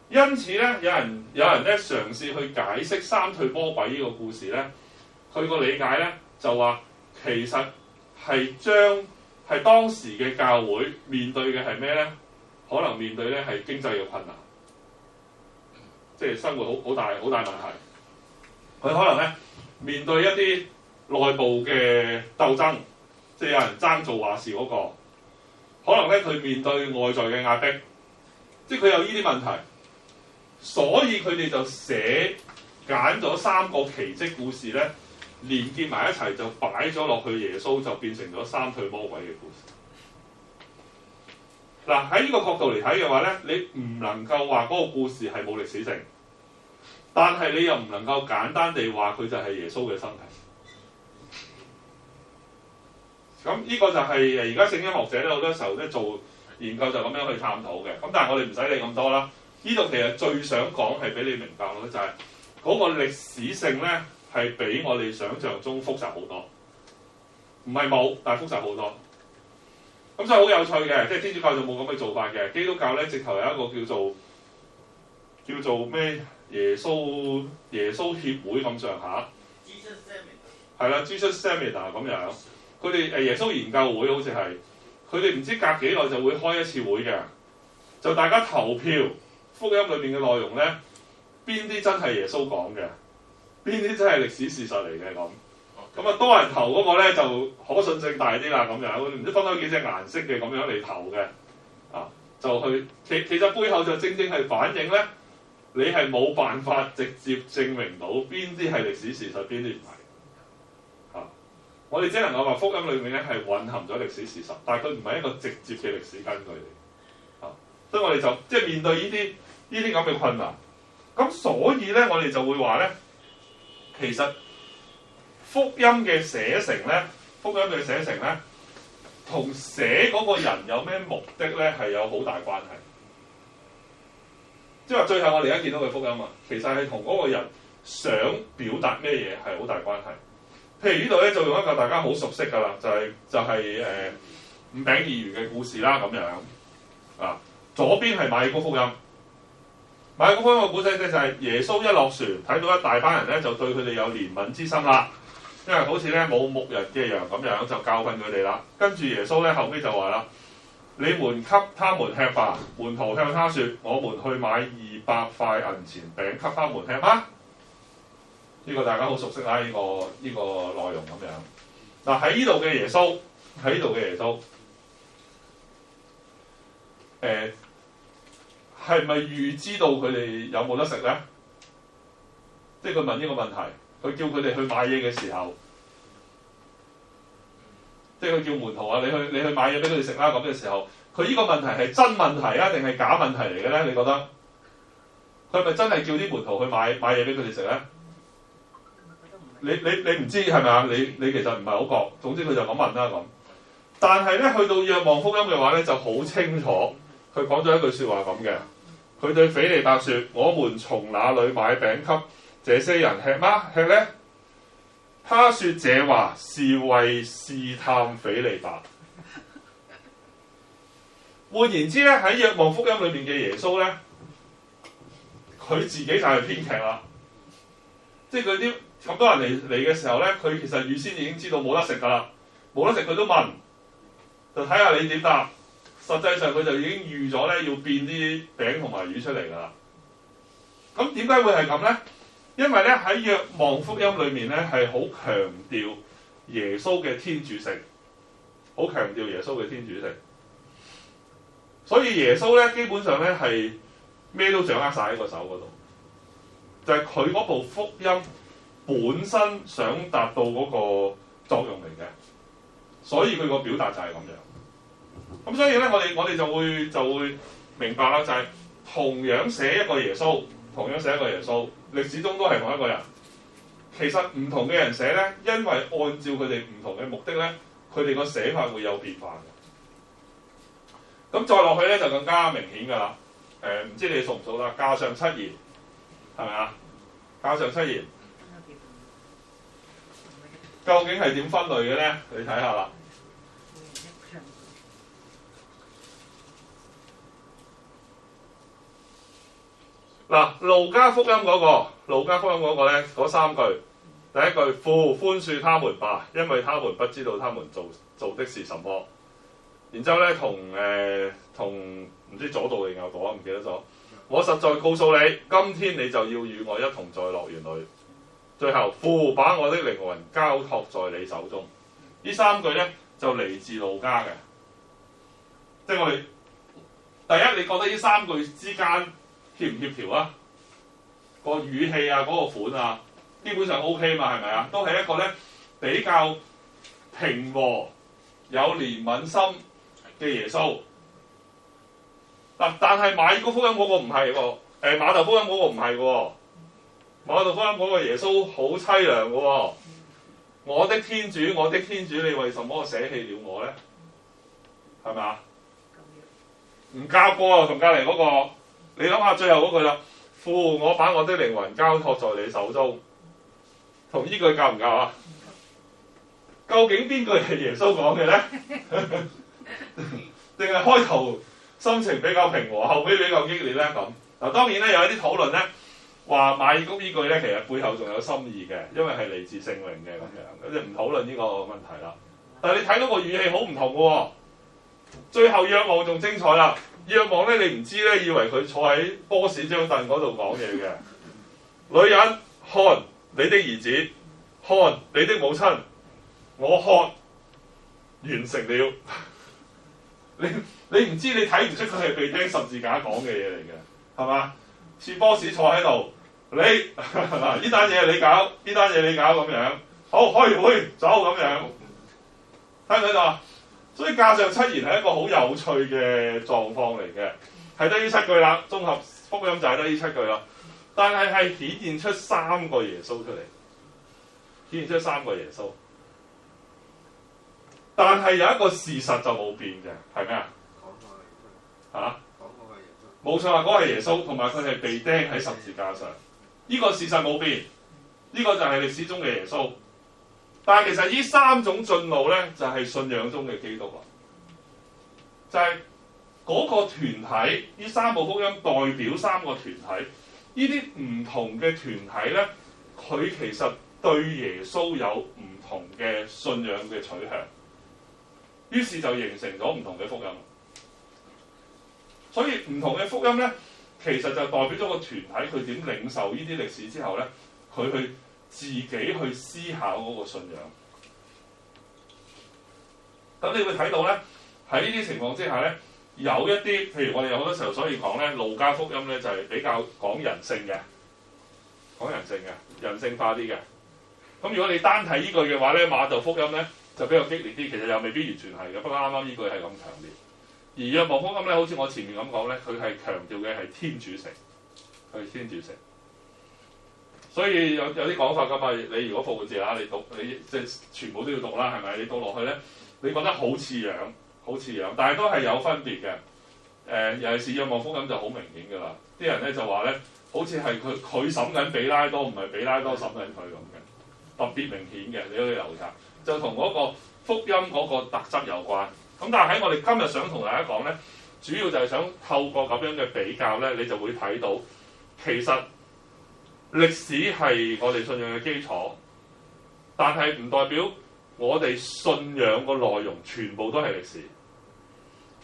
因此咧，有人咧嘗試去解釋三退魔鬼呢個故事咧，佢個理解咧就話其實係當時嘅教會面對嘅係咩咧？可能面對咧係經濟嘅困難，即係生活好大問題。佢可能咧面對一啲內部嘅鬥爭，即係有人爭做話事嗰個。可能咧佢面對外在嘅壓迫，即係佢有呢啲問題。所以佢哋就揀咗三個奇蹟故事咧，連結埋一齊就擺咗落去耶穌，就變成咗三退魔鬼嘅故事。嗱，喺呢個角度嚟睇嘅話咧，你唔能夠話嗰個故事係冇歷史性，但係你又唔能夠簡單地話佢就係耶穌嘅生平。咁呢個就係而家聖經學者咧好多時候咧做研究就咁樣去探討嘅。咁但係我哋唔使理咁多啦。呢度其實最想講係俾你明白咯，就係嗰個歷史性咧係比我哋想象中複雜好多。唔係冇，但係複雜好多。咁所以好有趣嘅，即係天主教就冇咁嘅做法嘅。基督教咧直頭有一個叫做咩耶穌協會咁上下。係啦 ，Jesus Seminar 咁樣。佢哋耶穌研究會好似係，佢哋唔知隔幾耐就會開一次會嘅，就大家投票。福音裏邊嘅內容咧，邊啲真係耶穌講嘅，邊啲真係歷史事實嚟嘅咁。咁啊，多人投嗰個咧就可信性大啲啦，咁樣唔知分開幾隻顏色嘅咁樣嚟投嘅，啊，就去其實背後就正正係反映咧，你係冇辦法直接證明到邊啲係歷史事實，邊啲唔係。我哋只能夠話福音裏面咧係蘊含咗歷史事實，但係佢唔係一個直接嘅歷史根據嚟。所以我哋就即係面對呢啲咁嘅困難，咁所以咧我哋就會話咧，其實福音嘅寫成咧，同寫嗰個人有咩目的咧係有好大關係。即係話最後我哋而家見到嘅福音啊，其實係同嗰個人想表達咩嘢係好大關係。譬如呢度咧就用一個大家好熟悉㗎啦，就係五餅二魚嘅故事啦咁樣啊。左邊係馬爾谷福音，馬爾谷福音嘅故仔咧就係耶穌一落船，睇到一大班人咧，就對佢哋有憐憫之心啦。因為好似咧冇牧人嘅羊咁樣，就教訓佢哋啦。跟住耶穌咧後尾就話啦：你們給他們吃吧。門徒向他說：我們去買200塊銀錢餅給他們吃嗎？呢個大家好熟悉啦，呢個內容咁樣。嗱，喺呢度嘅耶穌，係咪預知道佢哋有冇得食咧？即係佢問呢個問題，佢叫佢哋去買嘢嘅時候，即係佢叫門徒啊，你去買嘢俾佢哋食啦咁嘅時候，佢呢個問題係真問題啊，定係假問題嚟嘅咧？你覺得？佢係咪真係叫啲門徒去買嘢俾佢哋食咧？你唔知係咪啊？你其實唔係好覺，總之佢就咁問啦咁。但係咧，去到若望福音嘅話咧，就好清楚，佢講咗一句説話咁嘅。佢對斐理伯説：我們從哪裏買餅給這些人吃嗎？吃咧？他説這話是為試探斐理伯。換言之咧，喺若望福音裏面嘅耶穌咧，佢自己就係編劇啦。即係佢啲咁多人嚟嘅時候咧，佢其實預先已經知道冇得食㗎啦，冇得食佢都問，就睇下你點答。實際上佢就已經預咗咧，要變啲餅同埋魚出嚟㗎啦。咁點解會係咁咧？因為咧喺若望福音裏面咧係好強調耶穌嘅天主性，好強調耶穌嘅天主性。所以耶穌咧基本上咧係咩都掌握晒喺個手嗰度，就係佢嗰部福音本身想達到嗰個作用嚟嘅，所以佢個表達就係咁樣。咁所以咧，我哋就會明白啦，就係同樣寫一個耶穌，歷史中都係同一個人。其實唔同嘅人寫咧，因為按照佢哋唔同嘅目的咧，佢哋個寫法會有變化嘅。咁再落去咧就更加明顯㗎啦。唔知你數唔數啦？架上七言係咪啊？架上七言究竟係點分類嘅咧？你睇下啦。嗱，路加福音嗰個咧，嗰三句，第一句父寬恕他們吧，因為他們不知道他們做的是什麼。然之後咧，同唔知左道定右道啊，唔記得咗。我實在告訴你，今天你就要與我一同在樂園裏。最後，父把我的靈魂交託在你手中。呢三句咧就嚟自路加嘅，即係我哋第一，你覺得呢三句之間協唔協調啊？個語氣啊，嗰個款啊，基本上 OK 嘛，係咪啊？都係一個咧比較平和、有憐憫心嘅耶穌。嗱，但係馬可福音嗰個唔係喎，馬竇福音嗰個唔係喎，馬竇福音嗰個耶穌好凄涼嘅喎。我的天主，我的天主，你為什麼捨棄了我咧？係咪啊？唔夾過啊，同隔離嗰個。你諗下最後嗰句啦，父，我把我的靈魂交託在你手中，同呢句夾唔夾啊？究竟邊句係耶穌講嘅咧？定係開頭心情比較平和，後尾比較激烈咧？咁嗱，當然咧有一啲討論咧，話馬爾谷呢句咧其實背後仲有心意嘅，因為係嚟自聖靈嘅咁樣，咁就唔討論呢個問題啦。但係你睇到個語氣好唔同嘅喎，最後若望仲精彩啦。若望咧，你唔知咧，以為佢坐喺波士張凳嗰度講嘢嘅。女人，看你的兒子，看你的母親，我看完成了。你唔知，你睇唔出佢係被釘十字架講嘅嘢嚟嘅，係嘛？似波士坐喺度，你嗱呢單嘢你搞，呢單嘢你搞咁樣，好開會走咁樣，睇唔睇到啊？所以架上七言係一個好有趣嘅狀況嚟嘅，係得呢七句啦。綜合福音就係得呢七句啦。但係顯現出三個耶穌出嚟，顯現出三個耶穌。但係有一個事實就冇變嘅，係咩啊？講嗰個係耶穌。冇錯啊，嗰個係耶穌，同埋佢係被釘喺十字架上。呢個事實冇變，呢個就係歷史中嘅耶穌。但係其實呢三種進路咧，就係信仰中嘅基督啦。就係嗰個團體，呢三部福音代表三個團體。呢啲唔同嘅團體咧，佢其實對耶穌有唔同嘅信仰嘅取向，於是就形成咗唔同嘅福音。所以唔同嘅福音咧，其實就代表咗個團體佢點領受呢啲歷史之後咧，佢去自己去思考嗰個信仰。咁你會睇到咧，喺呢啲情況之下咧，有一啲譬如我哋有好多時候所以講咧，路加福音咧就係比較講人性嘅，人性化啲嘅。咁如果你單睇呢句嘅話咧，馬竇福音咧就比較激烈啲，其實又未必完全係嘅。不過啱啱呢句係咁強烈。而若望福音咧，好似我前面咁講咧，佢係強調嘅係天主性，係天主性。所以有啲講法噶嘛，你如果復活節啊，你讀你即係全部都要讀啦，係咪？你讀落去咧，你覺得好似樣，但係都係有分別嘅。尤其是若望福音就好明顯㗎啦。啲人咧就話咧，好似係佢審緊比拉多，唔係比拉多審緊佢咁嘅，特別明顯嘅。你可以留意下，就同嗰個福音嗰個特質有關。咁但係喺我哋今日想同大家講咧，主要就係想透過咁樣嘅比較咧，你就會睇到其實歷史係我哋信仰嘅基礎，但係唔代表我哋信仰個內容全部都係歷史。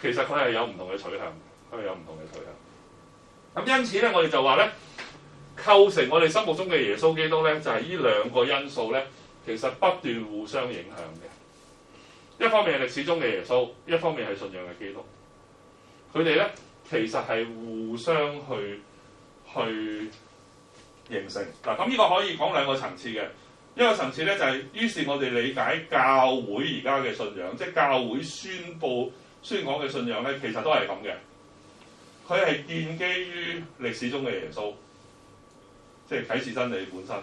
其實佢係有唔同嘅取向，咁因此咧，我哋就話咧，構成我哋心目中嘅耶穌基督咧，就係呢兩個因素咧，其實不斷互相影響嘅。一方面係歷史中嘅耶穌，一方面係信仰嘅基督。佢哋咧其實係互相去形成嗱。咁呢個可以講兩個層次嘅。一個層次咧就係，於是我哋理解教會而家嘅信仰，即係教會宣講嘅信仰咧，其實都係咁嘅。佢係建基於歷史中嘅耶穌，即係啟示真理本身。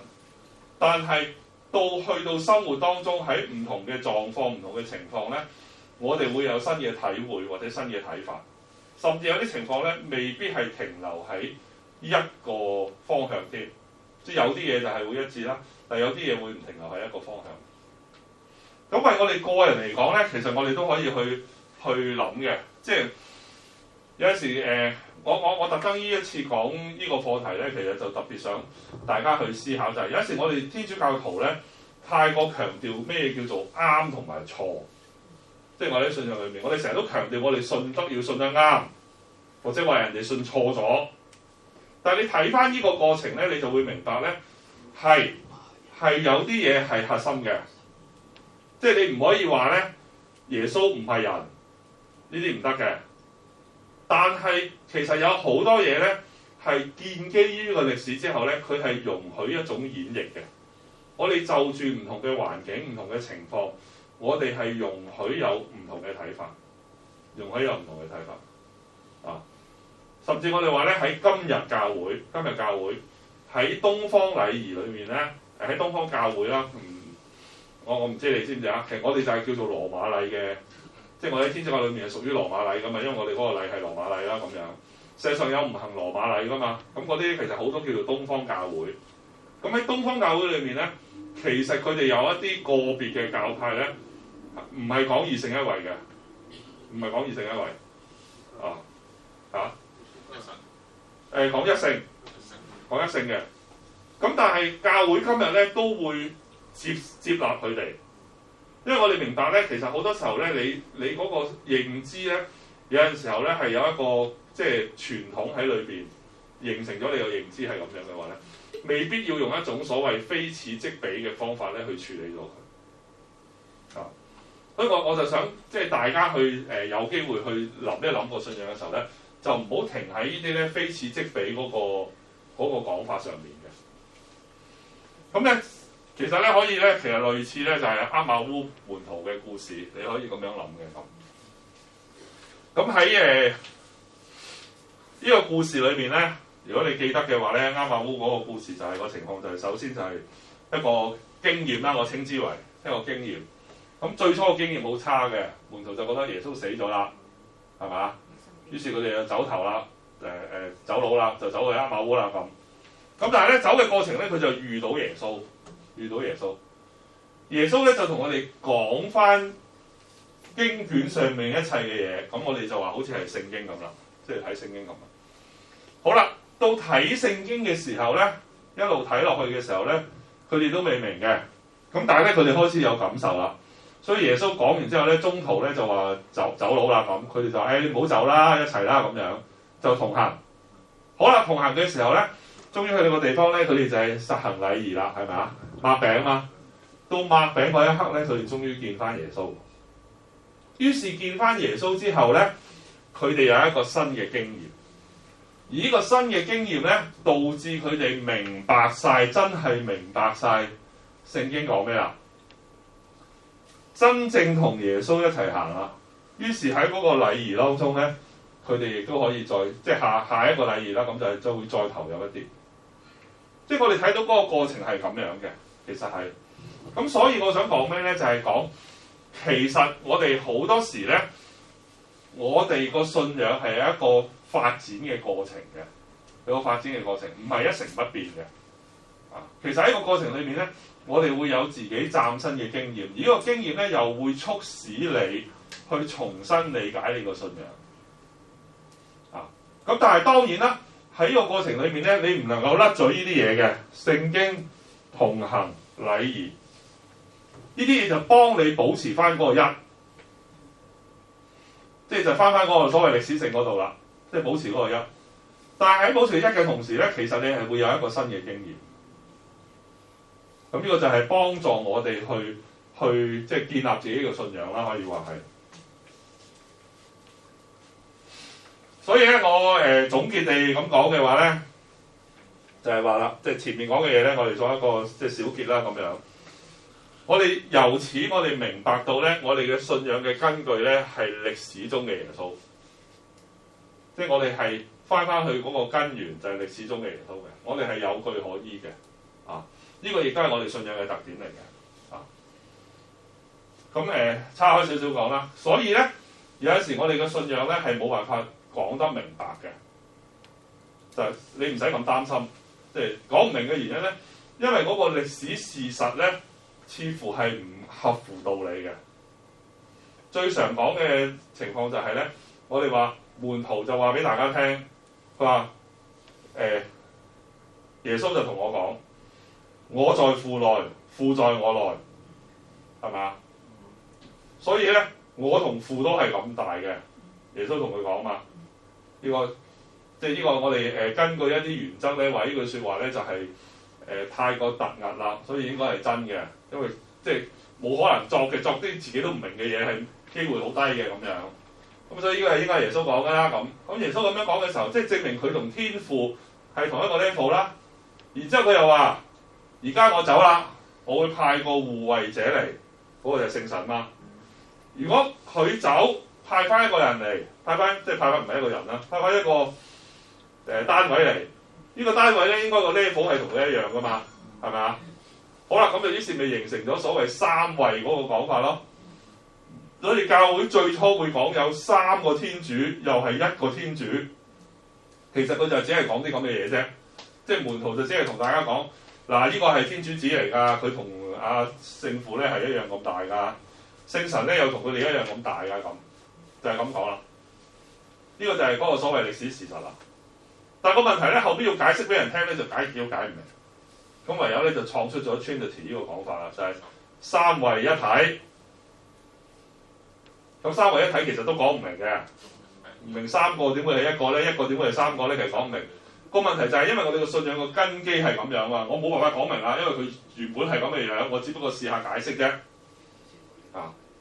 但係去到生活當中，喺唔同嘅狀況、唔同嘅情況咧，我哋會有新嘅體會或者新嘅睇法，甚至有啲情況咧，未必係停留喺一個方向添。即係有啲嘢就係會一致啦，但係有啲嘢會唔停留喺一個方向。咁為我哋個人嚟講咧，其實我哋都可以去諗嘅，即係有時我特登呢一次講呢個課題咧，其實就特別想大家去思考，就係有時我哋天主教徒咧，太過強調咩叫做啱同埋錯，即係我哋喺信仰裏面，我哋成日都強調我哋信德要信得啱，或者話人哋信錯咗。但係你睇翻呢個過程咧，你就會明白咧，係有啲嘢係核心嘅，即係你唔可以話咧耶穌唔係人，呢啲唔得嘅。但係其實有好多嘢咧係建基於呢個歷史之後咧，佢係容許一種演繹嘅。我哋就住唔同嘅環境、唔同嘅情況，我哋係容許有唔同嘅睇法，容許有唔同嘅睇法啊！甚至我哋話咧喺今日教會喺東方禮儀裏面咧，喺東方教會啦，我唔知你知唔知啊？其實我哋就係叫做羅馬禮嘅。即係我喺天主教裏面係屬於羅馬禮噶嘛，因為我哋嗰個禮係羅馬禮啦咁樣。世上有唔行羅馬禮噶嘛，咁嗰啲其實好多叫做東方教會。咁喺東方教會裏面咧，其實佢哋有一啲個別嘅教派咧，唔係講二聖一位嘅，唔係講二聖一位啊嚇。講一聖，講一聖嘅。咁但係教會今日咧都會接納佢哋。因為我哋明白咧，其實好多時候咧，你嗰個認知咧，有陣時候咧係有一個即係傳統喺裏邊形成咗你個認知係咁樣嘅話咧，未必要用一種所謂非此即彼嘅方法咧去處理咗佢。啊，所以我就想即係大家去有機會去諗一諗個信仰嘅時候咧，就唔好停喺呢啲咧非此即彼嗰個講法上面嘅。咁咧。其實咧可以咧，其實類似咧就係厄瑪烏門徒嘅故事，你可以咁樣諗嘅咁。咁喺呢個故事裏面咧，如果你記得嘅話咧，厄瑪烏嗰個故事就係個情況就係首先就係一個經驗啦，我稱之為一個經驗。咁最初嘅經驗好差嘅，門徒就覺得耶穌死咗啦，係嘛？於是佢哋就走頭啦，走佬啦，就走去厄瑪烏啦咁。咁但係咧走嘅過程咧，佢就遇到耶穌。耶穌咧就同我哋講翻經卷上面一切嘅嘢，咁我哋就話好似係聖經咁啦，即係睇聖經咁啦。好啦，到睇聖經嘅時候咧，一路睇落去嘅時候咧，佢哋都未明嘅，咁但係咧佢哋開始有感受啦。所以耶穌講完之後咧，中途咧就話走佬啦咁，佢哋就你唔好走啦，一齊啦咁樣，就同行。好啦，同行嘅時候咧，終於去到個地方咧，佢哋就係實行禮儀啦，係咪啊？擘餅嘛，到擘餅嗰一刻咧，佢哋終於見翻耶穌。於是見翻耶穌之後咧，佢哋有一個新嘅經驗。而呢個新嘅經驗咧，導致佢哋明白晒，真係明白晒聖經講咩啦？真正同耶穌一齊行啦。於是喺嗰個禮儀當中咧，佢哋亦都可以再即係下一個禮儀啦，咁就會再投入一啲。即係我哋睇到嗰個過程係咁樣嘅。其實係，咁所以我想講咩咧？就係講，其實我哋好多時咧，我哋個信仰係一個發展嘅過程嘅，有個發展嘅過程，唔係一成不變嘅。啊，其實喺個過程裏面咧，我哋會有自己嶄新嘅經驗，而呢個經驗咧又會促使你去重新理解你個信仰。啊，咁但係當然啦，喺呢個過程裏面咧，你唔能夠甩咗呢啲嘢嘅聖經。同行禮儀呢啲嘢就幫你保持翻嗰個一，即係就翻嗰個所謂歷史性嗰度啦，即係保持嗰個一。但係喺保持一嘅同時咧，其實你係會有一個新嘅經驗。咁呢個就係幫助我哋去即係建立自己嘅信仰啦，可以話係。所以咧，我總結地咁講嘅話咧。就係話啦，即係前面講嘅嘢咧，我哋做一個即係小結啦咁樣。我哋由此我哋明白到咧，我哋嘅信仰嘅根據咧係歷史中嘅耶穌，即係我哋係翻去嗰個根源就係歷史中嘅耶穌嘅，我哋係有據可依嘅啊！呢個亦都係我哋信仰嘅特點嚟嘅啊。咁岔開少少講啦，所以咧有陣時我哋嘅信仰咧係冇辦法講得明白嘅，就你唔使咁擔心。即係講唔明嘅原因咧，因為嗰個歷史事實咧，似乎係唔合乎道理嘅。最常講嘅情況就係咧，我哋話門徒就話俾大家聽，佢話耶穌就同我講，我在父內，父在我內，係咪啊？所以咧，我同父都係咁大嘅。耶穌同佢講嘛，呢個即係呢個我哋根據一啲原則咧，話呢句説話咧就係太過突兀啦，所以應該係真嘅，因為即係冇可能作啲自己都唔明嘅嘢係機會好低嘅咁樣。咁所以呢個係應該係耶穌講㗎啦。咁耶穌咁樣講嘅時候，即係證明佢同天父係同一個 level 啦。然之後佢又話：而家我走啦，我會派個護衛者嚟，嗰個就係聖神嘛。如果佢走，派翻一個人嚟，派翻唔係一個人啦，派翻一個單位嚟。呢個單位咧應該個 level 係同佢一樣噶嘛，係咪啊？好啦，咁就於是咪形成咗所謂三位嗰個講法咯。所以教會最初會講有三個天主，又係一個天主。其實佢就只係講啲咁嘅嘢啫，即係門徒就只係同大家講嗱，呢個係天主子嚟㗎，佢同聖父咧係一樣咁大㗎，聖神咧又同佢哋一樣咁大㗎，咁就係咁講啦。呢個就係嗰個所謂歷史事實啦。但係個問題咧，後邊要解釋俾人聽咧，就解唔明。咁唯有咧就創出咗 Trinity 呢個講法啦，就係三位一體。咁三位一體其實都講唔明嘅，唔明三個點會係一個咧，一個點會係三個咧，其實講唔明。個問題就係因為我哋個信仰個根基係咁樣啊，我冇辦法講明啦，因為佢原本係咁嘅樣，我只不過試下解釋啫。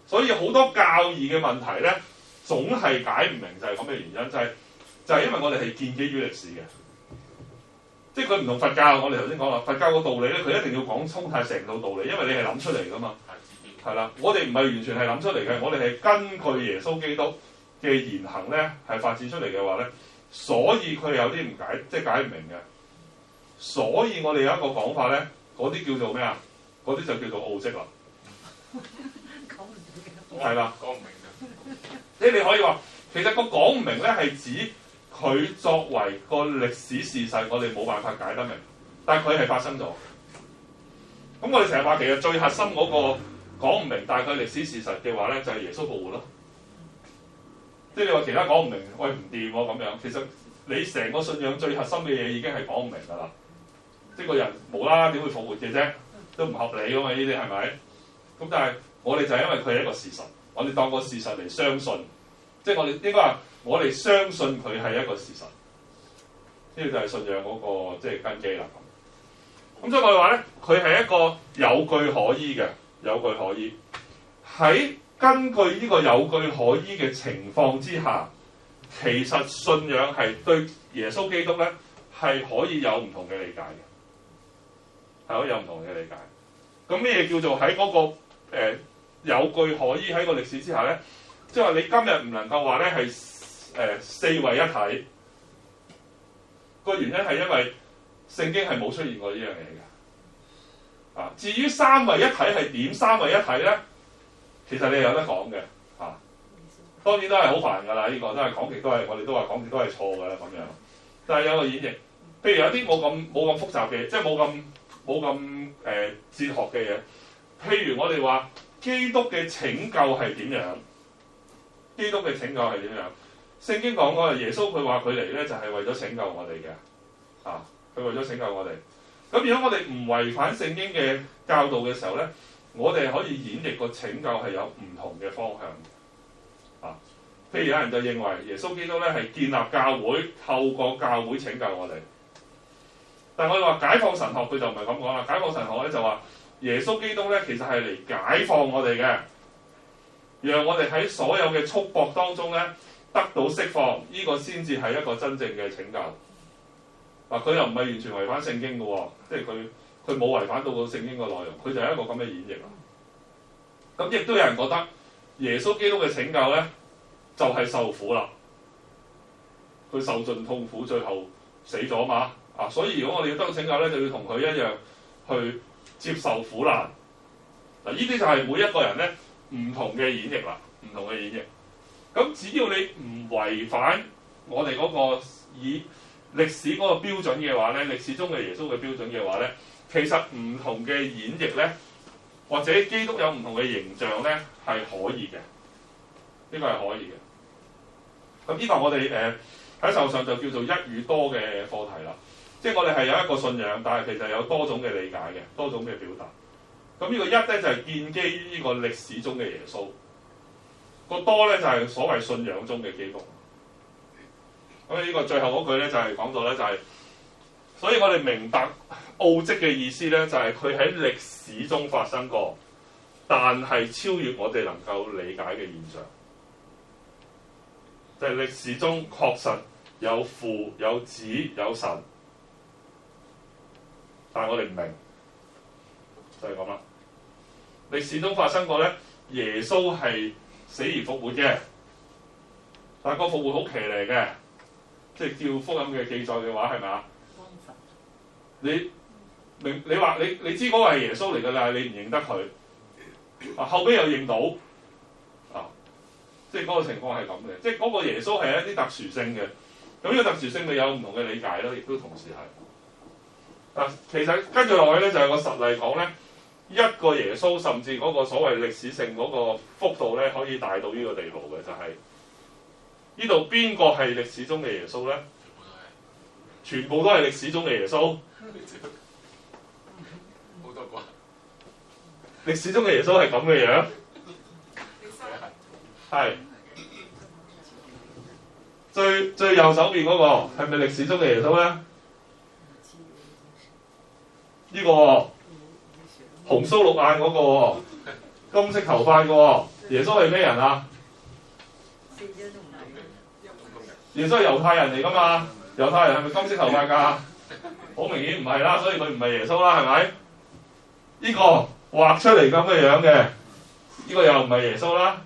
所以好多教義嘅問題咧，總係解唔明，就係咁嘅原因，就係因為我哋係建基於歷史嘅，即係佢唔同佛教。我哋頭先講啦，佛教個道理咧，佢一定要講通晒成套道理，因為你係諗出嚟噶嘛。係啦，我哋唔係完全係諗出嚟嘅，我哋係根據耶穌基督嘅言行咧，係發展出嚟嘅話咧，所以佢有啲唔解，即係解唔明嘅。所以我哋有一個講法咧，嗰啲叫做咩啊？嗰啲就叫做奧跡啦。講唔明嘅。係啦，講唔明嘅。你可以話，其實個講唔明咧係指佢作為個歷史事實，我哋冇辦法解得明，但係佢係發生咗。咁我哋成日話其實最核心嗰個講唔明，但係佢歷史事實嘅話咧，就係耶穌復活咯。即係你話其他講唔明，喂唔掂喎咁樣。其實你成個信仰最核心嘅嘢已經係講唔明㗎啦。即係個人無啦啦點會復活嘅啫，都唔合理㗎嘛？呢啲係咪？咁但係我哋就係因為佢係一個事實，我哋當個事實嚟相信。即係我哋應該話，我哋相信佢係一個事實。呢個就係信仰嗰個即係根基啦。咁所以我哋話咧，佢係一個有據可依嘅，有據可依。喺根據呢個有據可依嘅情況之下，其實信仰係對耶穌基督咧係可以有唔同嘅理解嘅，係可以有唔同嘅理解。咁咩嘢叫做喺嗰個有據可依喺個歷史之下咧？即係話你今日唔能夠話咧係四位一體。個原因係因為聖經係冇出現過呢樣嘢嘅。至於三位一體係點三位一體咧？其實你係有得講嘅。當然都係好煩㗎啦，呢個都係講極都係，我哋都話講極都係錯㗎啦咁樣。但係有個演繹，譬如有啲冇咁複雜嘅，即係冇咁哲學嘅嘢。譬如我哋話基督嘅拯救係點樣？基督嘅拯救係點樣？聖經講過，耶穌佢話佢嚟咧就係為咗拯救我哋嘅。佢為咗拯救我哋。咁如果我哋唔違反聖經嘅教導嘅時候咧，我哋可以演繹個拯救係有唔同嘅方向。譬如有人就認為耶穌基督咧係建立教會，透過教會拯救我哋。但係我哋話解放神學，佢就唔係咁講啦。解放神學咧就話耶穌基督咧其實係嚟解放我哋嘅，讓我哋喺所有嘅束縛當中咧得到釋放，呢個先至係一個真正嘅拯救。佢又唔係完全違反聖經嘅喎，即係佢冇違反到個聖經嘅內容，佢就係一個咁嘅演繹啦。咁亦都有人覺得耶穌基督嘅拯救咧就係受苦啦，佢受盡痛苦，最後死咗嘛。所以如果我哋要得拯救咧，就要同佢一樣去接受苦難。嗱，呢啲就係每一個人咧唔同嘅演繹啦，唔同嘅演繹。咁只要你唔違反我哋嗰個以歷史嗰個標準嘅話咧，歷史中嘅耶穌嘅標準嘅話咧，其實唔同嘅演繹咧，或者基督有唔同嘅形象咧，係可以嘅。呢個係可以嘅。咁呢個我哋喺神學上就叫做一與多嘅課題啦。即係我哋係有一個信仰，但係其實有多種嘅理解嘅，多種嘅表達。咁呢個一咧就係建基於呢個歷史中嘅耶穌，個多咧就係所謂信仰中嘅基督。咁呢個最後嗰句咧就係講到咧就係，所以我哋明白奧蹟嘅意思咧就係佢喺歷史中發生過，但係超越我哋能夠理解嘅現象。就係歷史中確實有父有子有神，但係我哋唔明，就係咁啦。歷史中發生過咧，耶穌係死而復活嘅，但係個復活好騎呢嘅，即係叫福音嘅記載嘅話係咪啊？你話你知嗰個係耶穌嚟㗎啦，你唔認得佢，啊後尾又認到，啊即係嗰個情況係咁嘅，即係嗰個耶穌係一啲特殊性嘅，咁呢個特殊性咪有唔同嘅理解咯，亦都同時係。嗱，其實跟住落去咧就係個實例講咧。一個耶穌甚至嗰個所謂歷史性嗰個幅度咧，可以大到呢個地步嘅，就係呢度邊個係歷史中嘅耶穌咧？全部都係歷史中嘅耶穌。好多個。歷史中嘅耶穌係咁嘅樣。係。最右手邊嗰個係咪歷史中嘅耶穌咧？呢個。紅鬚綠眼嗰個金色頭髮嘅耶穌係咩人啊？耶穌係猶太人嚟㗎嘛？猶太人係咪金色頭髮㗎？好明顯唔係啦，所以佢唔係耶穌啦，係咪？呢個畫出嚟咁嘅樣嘅，呢個又唔係耶穌啦。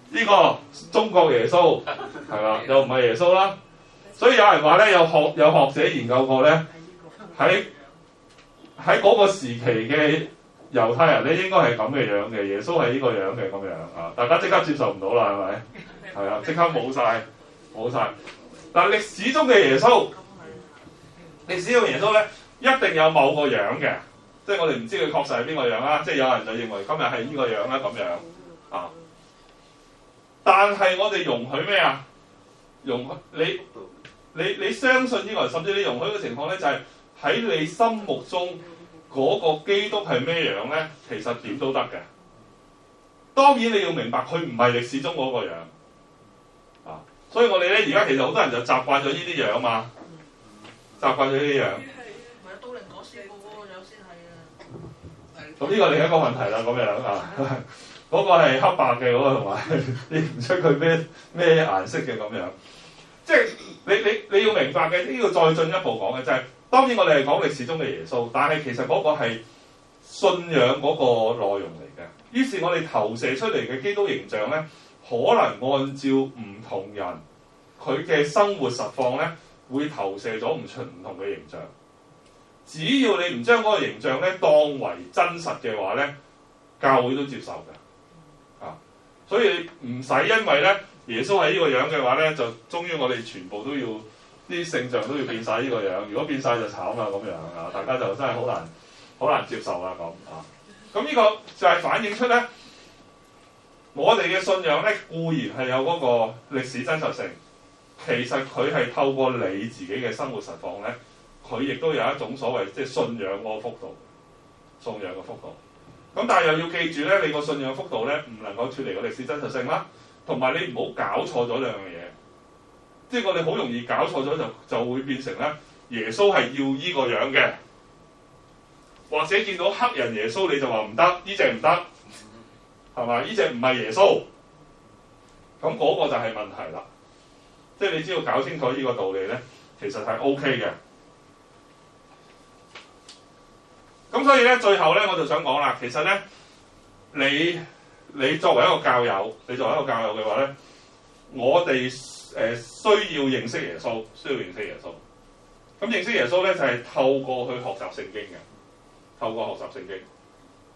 呢個中國耶穌係啦，又唔係耶穌啦。所以有人話咧，有學者研究過咧，喺嗰個時期嘅猶太人咧，應該係咁嘅樣嘅，耶穌係呢個樣嘅咁樣啊！大家即刻接受唔到啦，係咪？係啊，即刻冇晒。但係歷史中嘅耶穌，歷史中嘅耶穌咧，一定有某個樣嘅，即係我哋唔知佢確實係邊個樣啦。即係有人就認為今日係呢個樣啦，咁樣啊。但係我哋容許咩啊？容許你相信呢個，甚至你容許嘅情況咧，就係喺你心目中。嗰個基督係咩樣咧？其實點都得嘅。當然你要明白，佢唔係歷史中嗰個樣啊。所以我哋咧而家其實好多人就習慣咗呢啲樣嘛，習慣咗呢啲樣。咪有都靈嗰師傅嗰個樣先係啊。咁呢個另一個問題啦，咁樣啊，嗰個係黑白嘅嗰個，同埋認唔出佢咩顏色嘅咁樣。即係你要明白嘅，呢個再進一步講嘅就係。當然我哋係講歷史中嘅耶穌，但係其實嗰個係信仰嗰個內容嚟嘅。於是我哋投射出嚟嘅基督形象咧，可能按照唔同人佢嘅生活實況咧，會投射咗唔同嘅形象。只要你唔將嗰個形象咧當為真實嘅話咧，教會都接受嘅。啊，所以唔使因為咧耶穌係呢個樣嘅話咧，就終於我哋全部都要。啲聖像都要變晒呢個樣，如果變晒就慘啦咁樣啊！大家就真係好難接受啦咁啊！咁呢個就係反映出咧，我哋嘅信仰咧固然係有嗰個歷史真實性，其實佢係透過你自己嘅生活實況咧，佢亦都有一種所謂即係信仰嗰個幅度，信仰嘅幅度。咁但係又要記住咧，你個信仰幅度咧唔能夠脫離個歷史真實性啦，同埋你唔好搞錯咗兩樣嘢。即係我哋好容易搞錯咗，就會變成咧，耶穌係要呢個樣嘅，或者見到黑人耶穌你就話唔得，呢隻唔得，係嘛？呢隻唔係耶穌，咁嗰個就係問題啦。即係你只要搞清楚呢個道理咧，其實係 OK 嘅。咁所以咧，最後咧我就想講啦，其實咧，你作為一個教友，嘅話咧，我哋需要認識耶穌，咁認識耶穌咧就係透過去學習聖經嘅，透過學習聖經，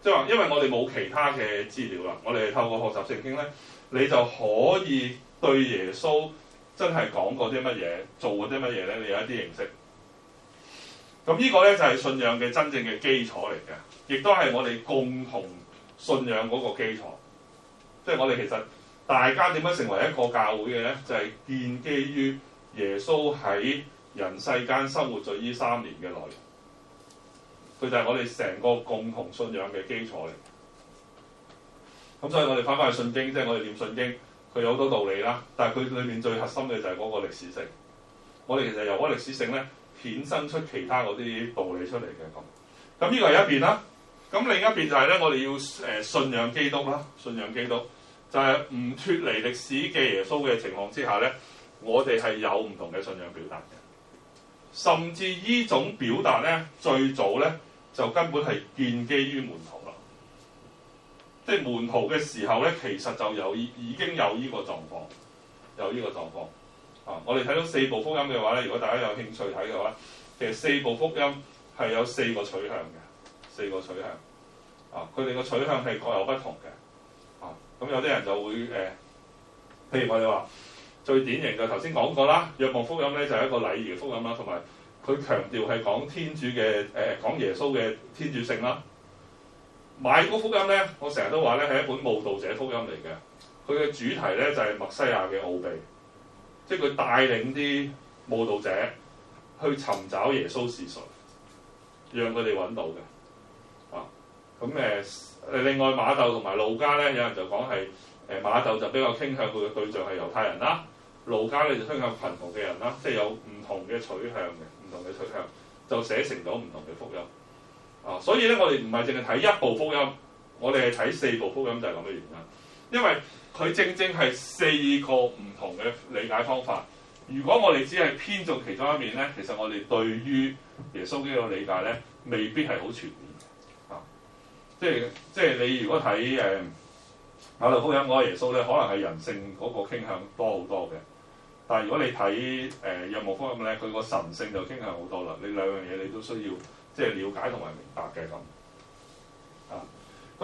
即係話因為我哋冇其他嘅資料啦，我哋透過學習聖經咧，你就可以對耶穌真係講過啲乜嘢，做過啲乜嘢咧，你有一啲認識。咁呢個咧就係信仰嘅真正嘅基礎嚟嘅，亦都係我哋共同信仰嗰個基礎。即係我哋其實大家點樣成為一個教會嘅咧？就係、建基於耶穌喺人世間生活咗呢3年嘅內容。佢就係我哋成個共同信仰嘅基礎嚟。咁所以我哋翻返去信經，即係我哋念信經，佢有好多道理啦。但係佢裏面最核心嘅就係嗰個歷史性。我哋其實由嗰個歷史性咧衍生出其他嗰啲道理出嚟嘅咁。咁呢個係一邊啦。咁另一邊就係咧，我哋要信仰基督啦，信仰基督就係唔脫離歷史嘅耶穌嘅情況之下咧，我哋係有唔同嘅信仰表達嘅。甚至呢種表達咧，最早咧就根本係建基於門徒啦。即係門徒嘅時候咧，其實就已經有呢個狀況，有呢個狀況。我哋睇到4部福音嘅話咧，如果大家有興趣睇嘅話，其實4部福音係有4個取向嘅，4個取向。佢哋個取向係各有不同嘅。咁有啲人就會譬如我哋話最典型嘅頭先講過啦，若望福音咧就係一個禮儀嘅福音啦，同埋佢強調係講天主嘅講耶穌嘅天主性啦。馬爾谷福音咧，我成日都話咧係一本慕道者福音嚟嘅。佢嘅主題咧就係默西亞嘅奧秘，即係佢帶領啲慕道者去尋找耶穌是誰，讓佢哋揾到嘅。另外馬竇同埋路加咧，有人就講係馬竇就比較傾向佢嘅對象係猶太人啦，路加咧就傾向貧窮嘅人啦，即係有唔同嘅取向嘅，唔同嘅取向就寫成咗唔同嘅福音。所以咧我哋唔係淨係睇一部福音，我哋係睇4部福音，就係咁嘅原因。因為佢正正係4個唔同嘅理解方法。如果我哋只係偏重其中一面咧，其實我哋對於耶穌基督嘅理解咧，未必係好全面嘅。即係你如果睇馬竇福音嗰個耶穌咧，可能係人性嗰個傾向多好多嘅。但係如果你睇若望福音咧，佢個神性就傾向好多啦。你兩樣嘢你都需要即係了解同埋明白嘅咁。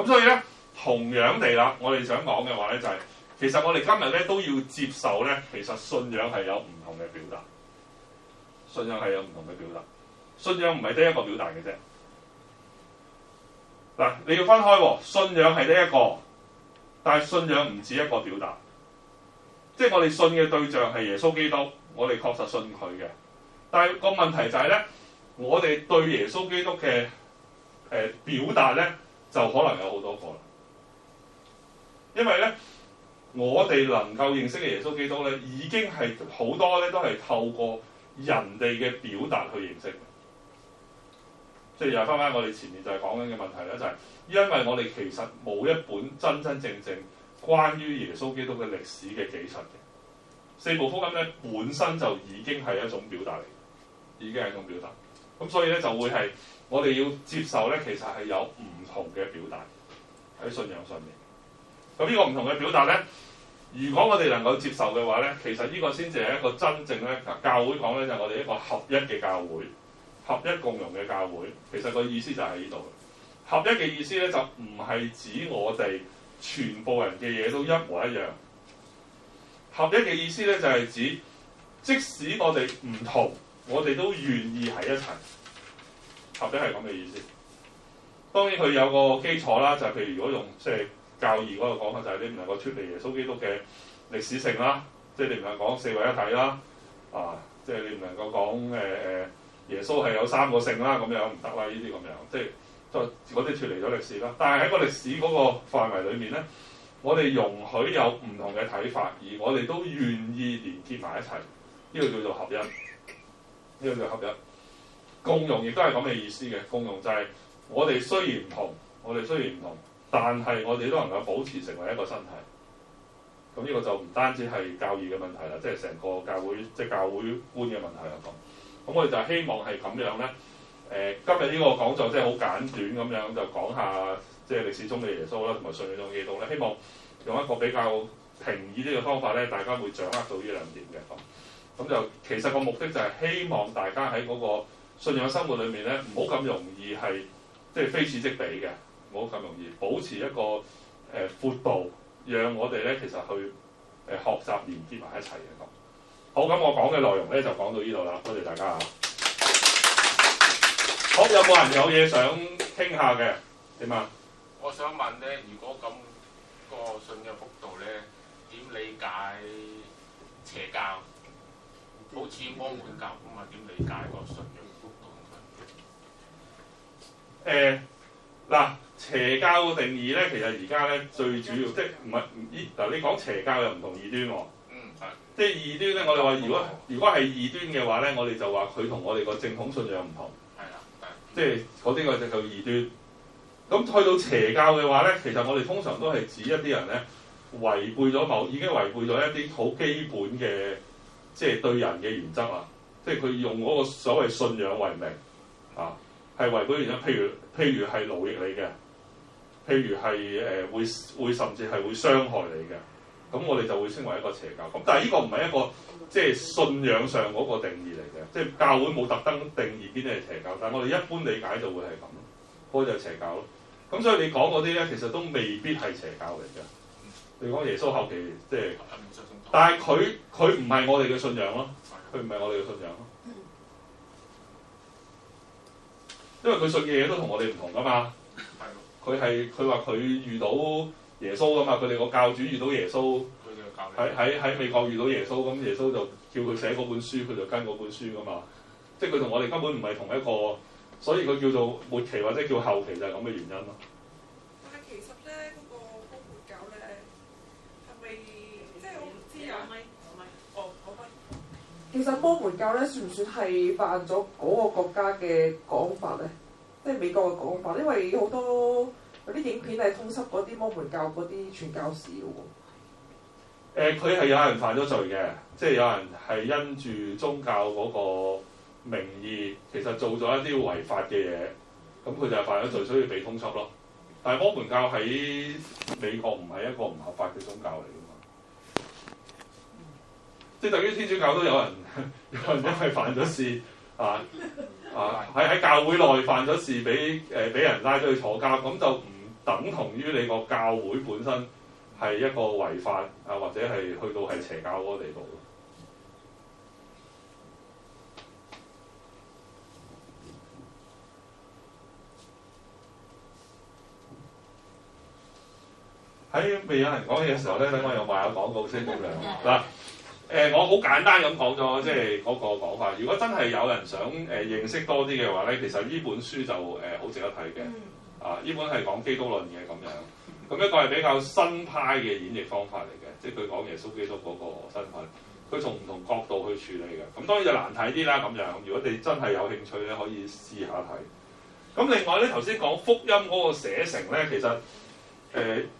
咁所以咧，同樣地啦，我哋想講嘅話咧就係、其實我哋今日咧都要接受咧，其實信仰係有唔同嘅表達。信仰係有唔同嘅表達。信仰唔係得一個表達嘅啫。嗱，你要分開喎。信仰係得一個，但係信仰唔止一個表達。即係我哋信嘅對象係耶穌基督，我哋確實信佢嘅。但係個問題就係咧，我哋對耶穌基督嘅表達咧，就可能有好多個啦。因為咧，我哋能夠認識嘅耶穌基督咧，已經係好多咧都係透過人哋嘅表達去認識嘅。即係又翻返我哋前面就係講緊嘅問題咧，就係因為我哋其實冇一本真真正正關於耶穌基督嘅歷史嘅記述嘅。4部福音咧本身就已經係一種表達嚟，已經係一種表達。咁所以咧就會係我哋要接受咧，其實係有唔同嘅表達喺信仰上面。咁呢個唔同嘅表達咧，如果我哋能夠接受嘅話咧，其實呢個先至係一個真正咧，教會講咧就係我哋一個合一嘅教會。合一共融嘅教會，其實個意思就喺呢度。合一嘅意思咧，就唔係指我哋全部人嘅嘢都一模一樣。合一嘅意思咧，就係指即使我哋唔同，我哋都願意喺一齊。合一係咁嘅意思。當然佢有個基礎啦，就係譬如如果用即係教義嗰個講法，就係你唔能夠脫離耶穌基督嘅歷史性啦，即係你唔能夠講4位一體啦，即係你唔能夠講耶穌係有3個性啦，咁樣唔得啦，呢啲咁樣，即係嗰啲脫離咗歷史啦。但係喺個歷史嗰個範圍裏面咧，我哋容許有唔同嘅睇法，而我哋都願意連結埋一齊，呢個叫做合一。呢個叫合一。共融亦都係咁嘅意思嘅。共融就係我哋雖然唔同，但係我哋都能夠保持成為一個身體。咁呢個就唔單止係教義嘅問題啦，即係成個教會即係教會觀嘅問題啦咁。咁我哋就希望係咁樣咧。今日呢個講座即係好簡短咁樣就講下即係歷史中嘅耶穌啦，同埋信仰中嘅基督咧。希望用一個比較平易啲嘅方法咧，大家會掌握到呢2點嘅咁。就其實個目的就係希望大家喺嗰個信仰生活裏面咧，唔好咁容易係即係非此即彼嘅，唔好咁容易保持一個闊度，讓我哋咧其實去學習連結埋一齊嘅咁。好，咁我講嘅內容咧就講到呢度啦，多謝大家。好，有冇人有嘢想傾下嘅？點啊？我想問咧，如果咁個信嘅幅度咧，點理解邪教？好似摩門教咁啊，點理解個信仰嗰個？嗱，邪教嘅定義咧，其實而家咧最主要即係唔係嗱，你講邪教又唔同異端喎。係。即係異端咧，我哋話如果係異端嘅話咧，我哋就話佢同我哋個正統信仰唔同。係啦，即係嗰啲就叫異端。咁去到邪教嘅話咧，其實我哋通常都係指一啲人咧違背咗已經違背咗一啲好基本嘅即係對人嘅原則啦。即係佢用嗰個所謂信仰為名啊，係違背原則。譬如係奴役你嘅，譬如係會甚至係會傷害你嘅。咁我哋就會稱為一個邪教。咁但係呢個唔係一個即係信仰上嗰個定義嚟嘅，即係教會冇特登定義邊啲係邪教，但係我哋一般理解就會係咁咯，嗰就係邪教咯。咁所以你講嗰啲咧，其實都未必係邪教嚟嘅。你講耶穌後期即係，但係佢唔係我哋嘅信仰咯，佢唔係我哋嘅信仰咯，因為佢信嘅嘢都同我哋唔同噶嘛。佢話佢遇到耶穌噶嘛，佢哋個教主遇到耶穌，喺美國遇到耶穌，咁耶穌就叫佢寫嗰本書，佢就跟嗰本書噶嘛。即係佢同我哋根本唔係同一個，所以佢叫做末期或者叫後期就係咁嘅原因咯。但係其實咧，嗰個摩門教咧係咪即係我唔知啊？哦，講翻。其實摩門教咧算唔算係犯咗嗰個國家嘅講法咧？即係美國嘅講法，因為好多有啲影片係通緝嗰啲摩門教嗰啲傳教士嘅喎。佢係有人犯咗罪嘅，即係有人係因住宗教嗰個名義，其實做咗一啲違法嘅嘢，咁佢就係犯咗罪，所以被通緝咯。但係摩門教喺美國唔係一個唔合法嘅宗教嚟㗎嘛，即係等於天主教都有人因為犯咗事喺教會內犯咗事，俾人拉咗去坐監，咁就唔等同於你個教會本身係一個違法啊，或者係去到係邪教嗰個地步咯。喺未有人講嘢嘅時候咧，等我又賣下廣告先咁樣嗱。我好簡單咁講咗，即係嗰個講法。如果真係有人想認識多啲嘅話咧，其實呢本書就好值得睇嘅。呢本係講基督論嘅咁樣。咁一個係比較新派嘅演繹方法嚟嘅，即係佢講耶穌基督嗰個身份，佢從唔同角度去處理嘅。咁當然就難睇啲啦咁樣。如果你真係有興趣咧，可以試下睇。咁另外咧，頭先講福音嗰個寫成咧，其實呢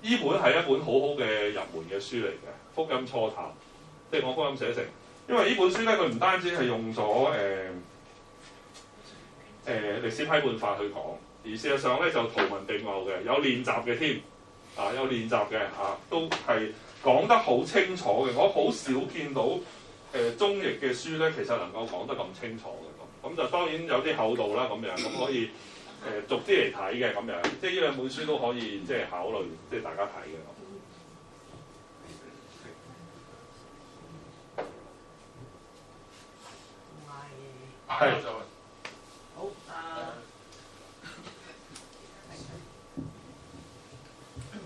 本係一本好好嘅入門嘅書嚟嘅，福音初探。即係我福音寫成，因為呢本書咧，佢唔單止係用咗歷史批判法去講，而事實上咧就圖文並茂嘅，有練習嘅添，有練習嘅都係講得好清楚嘅。我好少見到中譯嘅書咧，其實能夠講得咁清楚嘅咁就當然有啲厚度啦咁樣，咁可以逐啲嚟睇嘅咁樣，即係呢兩本書都可以即係考慮，即係大家睇嘅。係。好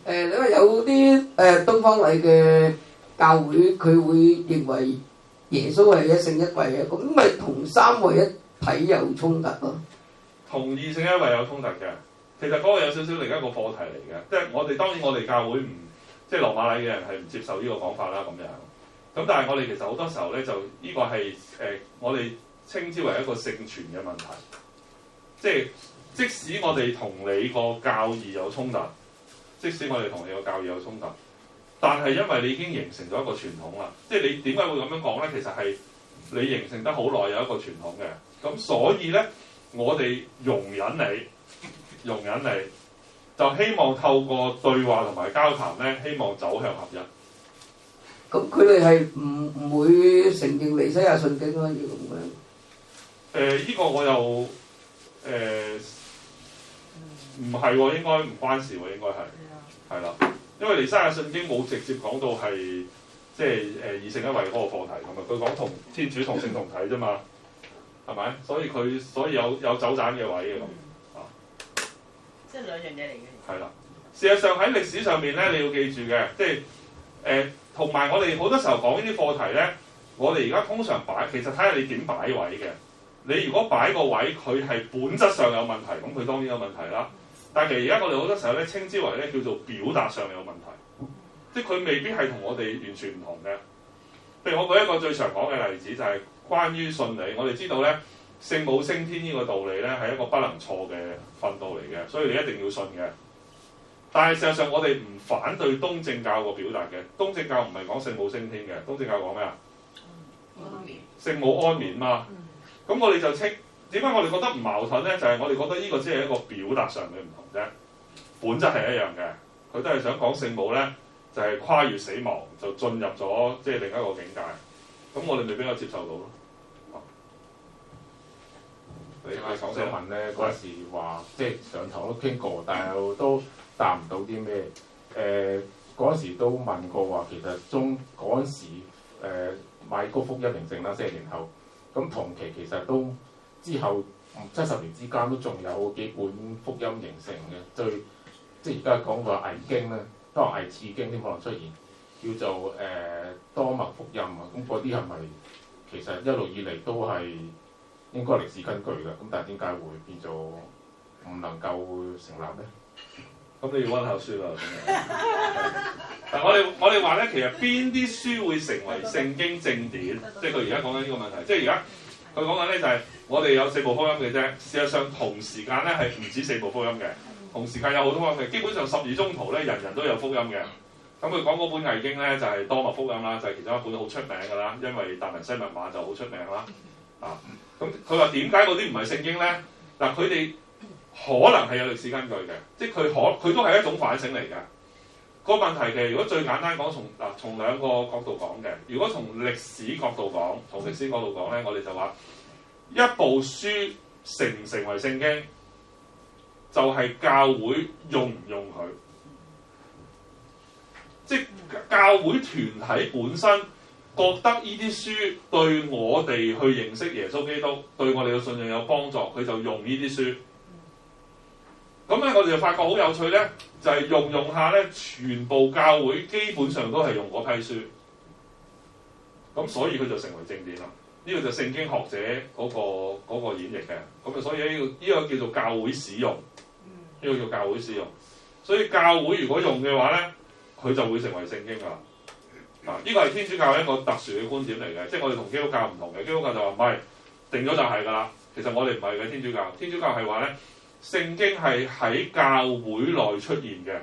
你話有啲東方禮嘅教會，佢會認為耶穌係一性一位嘅，咁咪同三位一體有衝突咯？同二性一位有衝突嘅，其實嗰個有少少另一個課題嚟嘅，即係當然我哋教會唔即係羅馬禮嘅人係唔接受呢個講法啦咁樣。咁但係我哋其實好多時候咧，就呢個係我哋稱之為一個聖傳嘅問題，即使我哋同你個教義有衝突，但係因為你已經形成咗一個傳統啦，即係你點解會咁樣講咧？其實係你形成得好耐有一個傳統嘅，咁所以咧我哋容忍你，就希望透過對話同埋交談咧，希望走向合一。咁佢哋係唔會承認彌西亞信經咯，要咁樣。呢個我又唔係喎，應該唔關事喎，應該係啦，因為彌西亞信經冇直接講到係即係二性一位嗰個課題咁啊，佢講同天主同性同體啫嘛，係咪？所以有走盞嘅位嘅咁即係兩樣嘢嚟嘅。係啦，事實上喺歷史上面咧，你要記住嘅，即係同埋我哋好多時候講呢啲課題咧，我哋而家通常擺，其實睇下你點擺位嘅。你如果擺個位佢係本質上有問題，咁佢當然有問題啦。但係其實而家我哋好多時候咧稱之為咧叫做表達上有問題，即係佢未必係同我哋完全唔同嘅。譬如我舉一個最常講嘅例子，就係關於信理。我哋知道咧聖母升天呢個道理咧係一個不能錯嘅訓導嚟嘅，所以你一定要信嘅。但係事實上我哋唔反對東正教個表達嘅。東正教唔係講聖母升天嘅，東正教講咩啊？聖母安眠嘛。咁我哋就稱點解我哋覺得唔矛盾咧？就係、是、我哋覺得呢個只係一個表達上嘅唔同啫，本質係一樣嘅。佢都係想講聖母咧，就係、是、跨越死亡，就進入咗即係另一個境界。咁我哋咪比較接受到咯。你講想問咧，嗰時話即係上堂都傾過，但係都答唔到啲咩？嗰時都問過話，其實嗰陣時買高福音靈性啦，40年後。咁同期其實都之後70年之間都仲有幾本福音形成嘅，即係而家講個偽經咧，都係偽次經先可能出現，叫做多默福音啊。咁嗰啲係咪其實一路以嚟都係應該歷史根據嘅？咁但係點解會變做唔能夠成立咧？咁你要温下書啦。但我哋話咧，其實邊啲書會成為聖經正典？即係佢而家講緊呢個問題。即係而家佢講緊咧就係我哋有4部福音嘅啫。事實上同時間咧係唔止4部福音嘅，同時間有好多福音嘅。基本上12宗徒咧，人人都有福音嘅。咁佢講嗰本偽經咧就係多默福音啦，就係其中一本好出名㗎啦，因為達文西密碼就好出名啦。咁佢話點解嗰啲唔係聖經咧？嗱，佢哋可能係有歷史根據嘅，即係佢都係一種反省嚟嘅。個問題嘅，如果最簡單講，從兩個角度講嘅。如果從歷史角度講，咧，我哋就話一部書成唔成為聖經，就係教會用唔用佢。即係教會團體本身覺得呢啲書對我哋去認識耶穌基督，對我哋嘅信仰有幫助，佢就用呢啲書。咁咧，我哋就發覺好有趣咧，就係用下咧，全部教會基本上都係用嗰批書，咁所以佢就成為正典啦。呢個就聖經學者嗰個演繹嘅，咁啊，所以呢個叫做教會使用，呢個叫教會使用。所以教會如果用嘅話咧，佢就會成為聖經噶啦。呢個係天主教一個特殊嘅觀點嚟嘅，即係我哋同基督教唔同嘅。基督教就話唔係定咗就係噶啦，其實我哋唔係嘅。天主教係話咧。聖經係喺教會內出現嘅，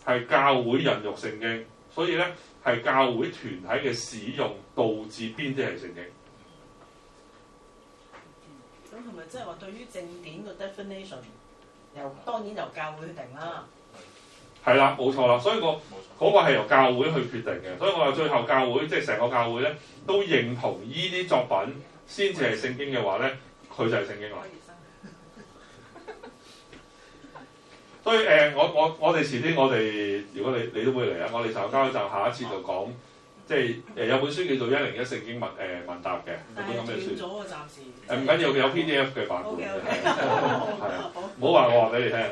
係教會孕育聖經，所以咧係教會團體嘅使用導致邊啲係聖經。咁係咪即係話對於正典嘅 definition，當然由教會去定啦？係啦，冇錯啦，所以嗰個係由教會去決定嘅。所以我話最後教會即係成個教會咧都認同呢啲作品先至係聖經嘅話咧，佢就係聖經啦。所以我哋遲啲如果你都會嚟啊，我哋就交就下一次就講，即係有本書叫做《101聖經問答》嘅，有本咁嘅書。斷咗啊，暫時。唔緊要，有 PDF 嘅版本嘅，係啊，唔好話我話俾你聽啊。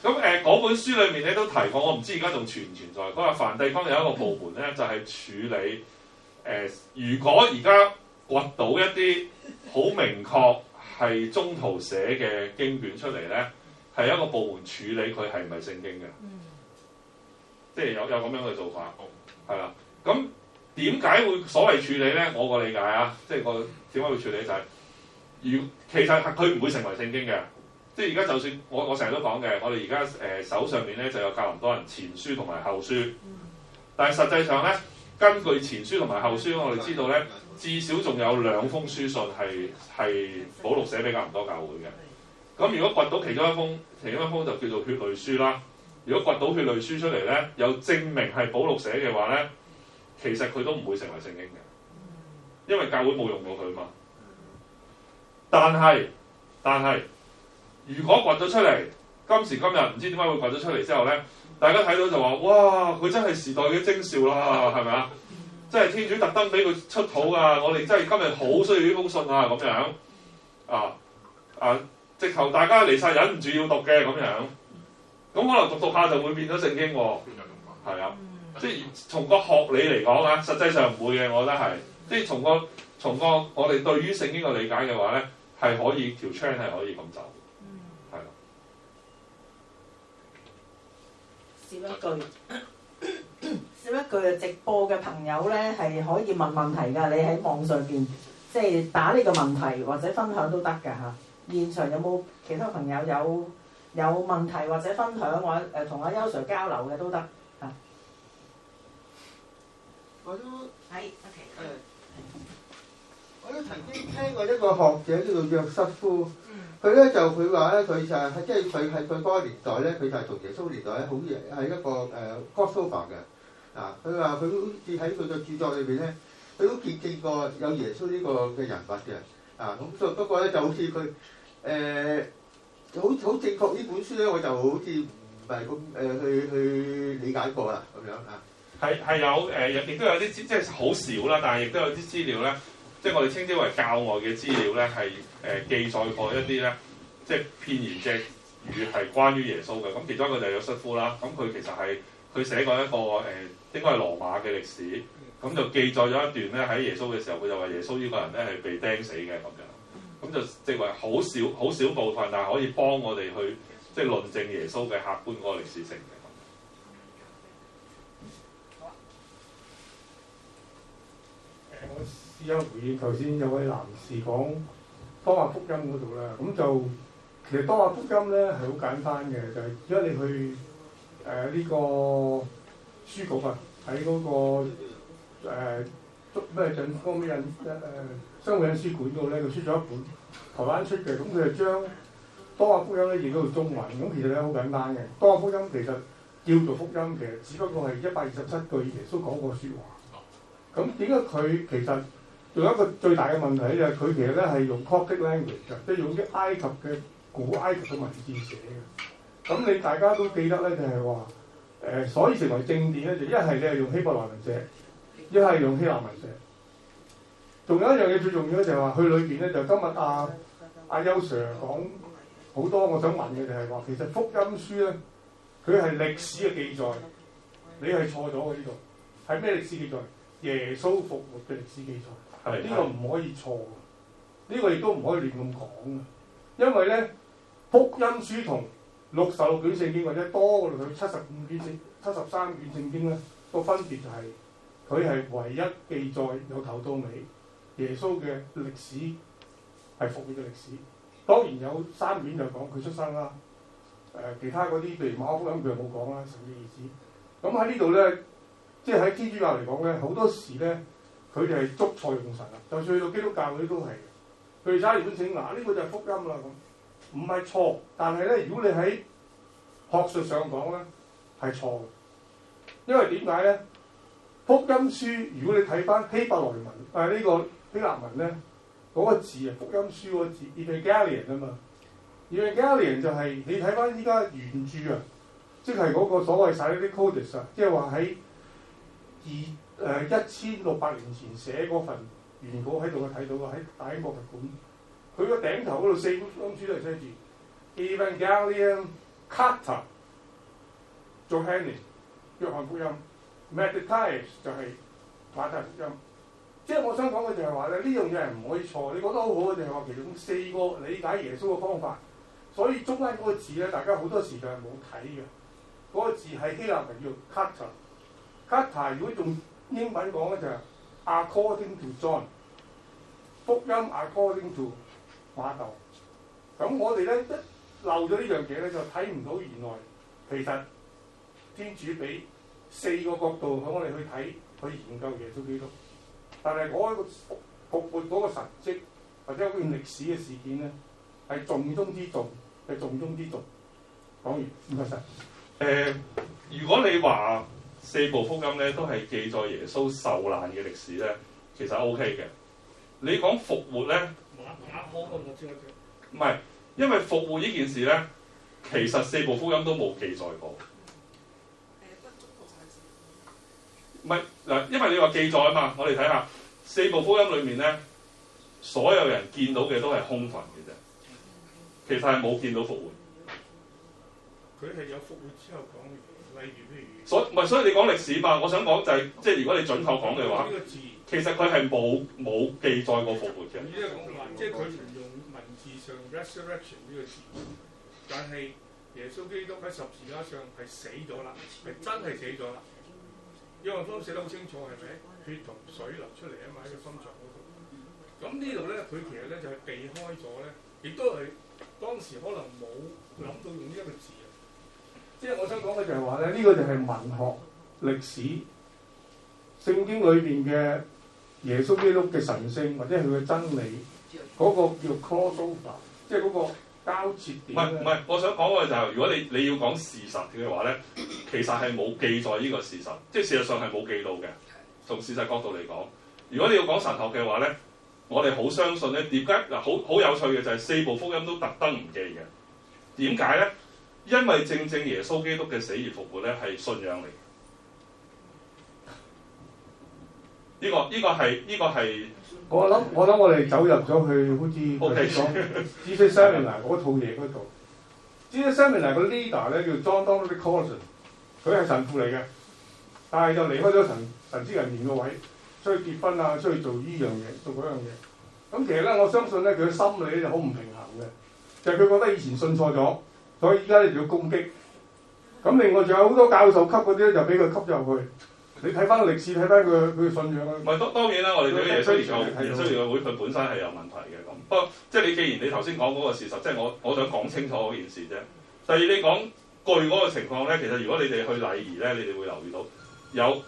咁嗰本書裏面咧都提過，我唔知而家仲存唔存在。佢話梵蒂岡有一個部門咧，就係處理如果而家掘到一啲好明確係中途寫嘅經卷出嚟咧，係一個部門處理佢係唔係聖經嘅，即係有咁樣嘅做法，係啦。咁點解會所謂處理咧？我個理解啊，即係個點解會處理就係、是，其實佢唔會成為聖經嘅。即係而家就算我成日都講嘅，我哋而家手上面咧就有格林多人前書同埋後書，但係實際上咧，根據前書同埋後書，我哋知道咧。至少仲有2封書信係保祿寫俾格林多教會嘅。咁如果掘到其中一封就叫做血淚書啦。如果掘到血淚書出嚟咧，有證明係保祿寫嘅話咧，其實佢都唔會成為聖經嘅，因為教會冇用過佢嘛。但係，如果掘咗出嚟，今時今日唔知點解會掘咗出嚟之後咧，大家睇到就話：哇！佢真係時代嘅徵兆啦，係咪啊？即係天主特登俾佢出土啊！我哋真係今日好需要呢封信啊！咁樣直頭大家嚟晒忍唔住要讀嘅咁樣，咁可能讀下就會變咗聖經喎。係啊，即係從個學理嚟講啊，實際上唔會嘅，我覺得係。即係從個我哋對於聖經嘅理解嘅話咧，係可以條 chain 係可以咁走，係啦。少一句啊！直播嘅朋友咧係可以問問題㗎，你喺網上邊即係打呢個問題或者分享都得㗎嚇。現場有冇其他朋友有問題或者分享或者同阿邱 Sir 交流嘅都得嚇。我都係 OK。我都曾經聽過一個學者叫做約瑟夫，佢話咧佢就係即係佢係佢嗰個年代咧，佢就係同耶穌年代咧好係一個crossover 嘅。佢話佢好似喺佢嘅著作裏邊咧，佢都見證過有耶穌呢個嘅人物嘅。咁不過咧就好似佢好正確呢本書咧，我就好似唔係咁去理解過啦咁樣啊。係有亦都有啲即係好少啦，但係亦都有啲資料咧，即係我哋稱之為教外嘅資料咧，係記載過一啲咧，即係片言隻語係關於耶穌嘅。咁其中一個就係約瑟夫啦。咁佢其實係佢寫過一個應該係羅馬嘅歷史，咁就記載咗一段咧喺耶穌嘅時候，佢就話耶穌呢個人咧係被釘死嘅咁樣。咁就即係話好少部分，但係可以幫我哋去即係論證耶穌嘅客觀嗰個歷史性嘅。我試下回應頭先有位男士講多馬福音嗰度啦，咁就其實多馬福音咧係好簡單嘅，就係而家你去呢個書局啊，喺嗰個咩鎮嗰個咩印商會印書館度咧，佢出咗一本台灣出嘅，咁佢就將多馬福音咧譯到中文，咁其實咧好簡單嘅。多馬福音其實叫做福音，其實只不過係127句耶穌講過説話。咁點解佢其實仲有一個最大嘅問題咧？就係佢其實咧係用 Coptic language 嘅，即係用啲埃及嘅古埃及嘅文字寫嘅。咁你大家都記得咧，就係話所以成為正典咧，就一係你係用希伯來文寫，一係用希臘文寫。仲有一樣嘢最重要咧，就係話佢裏邊咧就今日阿邱 Sir 講好多，我想問嘅就係話，其實福音書咧佢係歷史嘅記載，你係錯咗嘅呢度，係咩歷史記載？耶穌復活嘅歷史記載，呢個唔可以錯，呢個亦都唔可以亂咁講嘅，因為咧福音書同66卷聖經或者多過佢73卷聖經咧，個分別就係佢係唯一記載由頭到尾耶穌嘅歷史係復活嘅歷史。當然有3卷就講佢出生啦，其他嗰啲譬如馬可福音佢又冇講啦，神嘅意思。咁喺呢度咧。即係喺天主教嚟講咧，好多時咧，佢哋係捉錯用神啦。就算去到基督教嗰啲都係嘅。佢哋揸住本聖經，呢個就係福音啦咁，唔係錯。但係咧，如果你喺學術上講咧，係錯嘅。因為點解咧？福音書如果你睇翻希伯來文，呢個希臘文咧，嗰個字啊，福音書嗰個字 Evangelion 啊嘛。Evangelion 就係你睇翻依家原著啊，即係嗰個所謂晒啲 codex 啊，即係話喺1600年前寫嗰份原稿喺度，我睇到嘅喺大英博物館。佢個頂頭嗰度4本福音書都係寫住 Evangelium Carta Johannes 約翰福音 Matthäus 就係馬太福音。即係我想講嘅就係話咧，呢樣嘢係唔可以錯。你覺得好好嘅就係話，其中4個理解耶穌嘅方法。所以中間嗰個字咧，大家好多時間係冇睇嘅。嗰個字係希臘文叫 Carta。如果用英文講咧就係 according to John， 福音 according to 馬竇。咁我哋咧一漏咗呢樣嘢咧，就睇唔到原來其實天主俾4個角度向我哋去睇去研究耶穌基督。但係嗰個復活嗰個神蹟或者嗰段歷史嘅事件咧，係重中之重，係重中之重。講完，唔該晒。如果你話4部福音咧都係記載耶穌受難嘅歷史咧，其實 OK 嘅。你講復活咧，唔係，因為復活呢件事咧，其實4部福音都冇記載過。唔係嗱，因為你話記載啊嘛，我哋睇下4部福音裏面咧，所有人見到嘅都係空墳嘅啫，其實係冇見到復活。佢係有復活之後講嘅。所以你講歷史嘛？我想講就係、即係如果你準確講嘅話，其實佢係冇記載過復活嘅。即係佢唔用文字上 resurrection 呢個字，但係耶穌基督喺十字架上係死咗啦，係真係死咗啦。約翰福音寫得好清楚，係咪？血同水流出嚟啊嘛，喺個心臟嗰度。咁呢度咧，佢其實咧就係避開咗咧，亦都係當時可能冇諗到用呢一個字啊。即係我想講嘅就係話咧，呢個就係文學、歷史、聖經裏邊嘅耶穌基督嘅神聖或者係佢嘅真理，嗰個叫 crossover， 即係嗰個交接點。唔係，我想講嘅就係、如果你要講事實嘅話咧，其實係冇記載呢個事實，即係事實上係冇記到嘅。從事實角度嚟講，如果你要講神學嘅話咧，我哋好相信咧，點解嗱好有趣嘅就係4部福音都特登唔記嘅。點解咧？因為正正耶穌基督嘅死而復活咧係信仰嚟。呢個係我諗我哋走入咗去，好似頭先講 Jesus Seminar 嗰套嘢嗰度。Jesus Seminar 個 leader 咧叫 John Donald Carson， 佢係神父嚟嘅，但係就離開咗神職人員個位，出去結婚啊，出去做呢樣嘢，做嗰樣嘢。咁其實咧，我相信咧，佢嘅心理咧就好唔平衡嘅，就係佢覺得以前信錯咗，所以依家咧就要攻擊。咁另外仲有好多教授級嗰啲咧，就俾佢吸入去。你睇翻歷史，睇翻佢信仰啊！唔係當然啦，我哋對耶穌研究會佢本身係有問題嘅咁。不過即係你既然你頭先講嗰個事實，即係我想講清楚嗰件事啫。第二你講據嗰個情況咧，其實如果你哋去禮儀咧，你哋會留意到有呢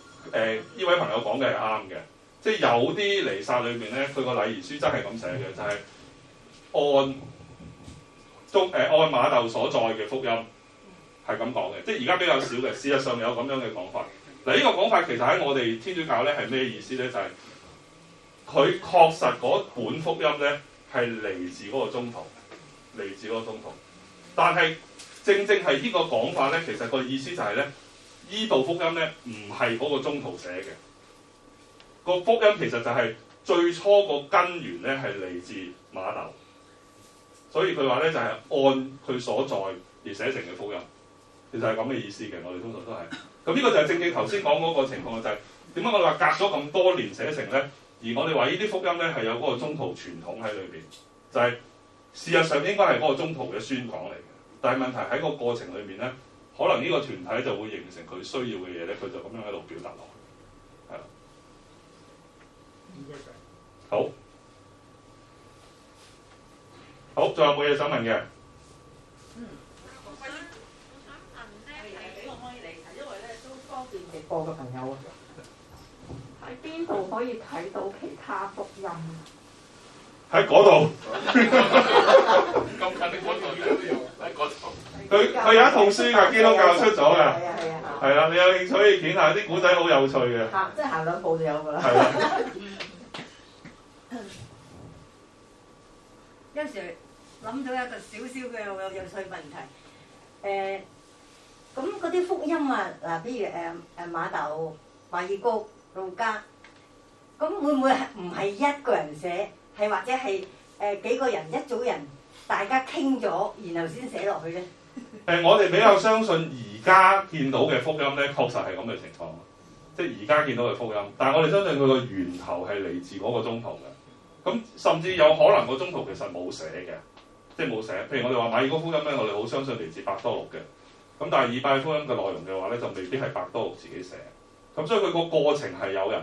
位朋友講嘅係啱嘅，即係有啲彌撒裏邊咧，佢個禮儀書真係咁寫嘅，就係按馬竇所在嘅福音係咁講嘅，即係而家比較少嘅，事實上有咁樣嘅講法。嗱，呢個講法其實喺我哋天主教咧係咩意思咧？就係佢確實嗰本福音咧係嚟自嗰個宗徒，嚟自嗰個宗徒。但係正係呢個講法咧，其實個意思就係咧，依部福音咧唔係嗰個宗徒寫嘅。個福音其實就係最初個根源咧係嚟自馬竇，所以佢話咧就係按佢所在而寫成嘅福音，其實係咁嘅意思嘅。我哋通常都係。咁呢個就係正頭先講嗰個情況，就係點解我哋話隔咗咁多年寫成咧？而我哋話呢啲福音咧係有嗰個宗徒傳統喺裏邊，就係、事實上應該係嗰個宗徒嘅宣講嚟嘅。但係問題喺個過程裏面咧，可能呢個團體就會形成佢需要嘅嘢咧，佢就咁樣喺度表達落去，係啦。唔該晒。好，仲有冇嘢想問嘅？直播嘅朋友啊，喺邊度可以睇到其他福音？喺嗰度。咁近啲嗰度都有，喺嗰度。佢有一套書㗎，基督教出咗㗎。係啦，你有興趣可以見下啲古仔，好有趣嘅。即係行兩步就有㗎啦。係啦。有時諗到一個少少嘅有趣問題，咁嗰啲福音啊，嗱，比如馬竇、馬爾谷、路加，咁會唔會唔係一個人寫，係或者係幾個人一組人大家傾咗，然後先寫落去咧？我哋比較相信而家見到嘅福音咧，確實係咁嘅情況，即係而家見到嘅福音。但係我哋相信佢個源頭係嚟自嗰個宗徒嘅。咁甚至有可能個宗徒其實冇寫嘅，即係冇寫。譬如我哋話馬爾谷福音咧，我哋好相信嚟自伯多祿嘅。咁但係以拜福音嘅內容嘅話咧，就未必係伯多祿自己寫。咁所以佢個過程係有人，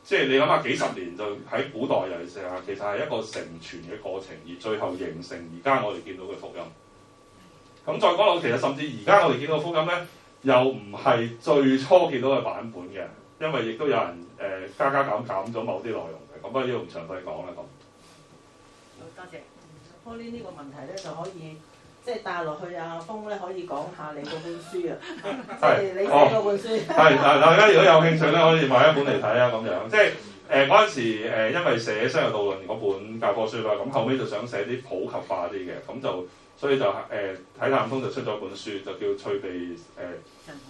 即係你諗下幾十年就喺古代尤其是啊，其實係一個承傳嘅過程，而最後形成而家我哋見到嘅福音。咁再講落，其實甚至而家我哋見到嘅福音咧，又唔係最初見到嘅版本嘅，因為亦都有人加減咗某啲內容嘅。咁不過呢度唔詳細講啦咁。好多謝。Pauline 呢個問題咧就可以。即係帶落去阿峰咧，可以講下你嗰本書啊，即係你寫嗰本書。係大家如果有興趣咧，可以買一本嚟睇啊咁樣。即係嗰陣時因為寫《商業導論》嗰本教科書啦，咁後尾就想寫啲普及化啲嘅，咁就所以就體淡風就出咗一本書，就叫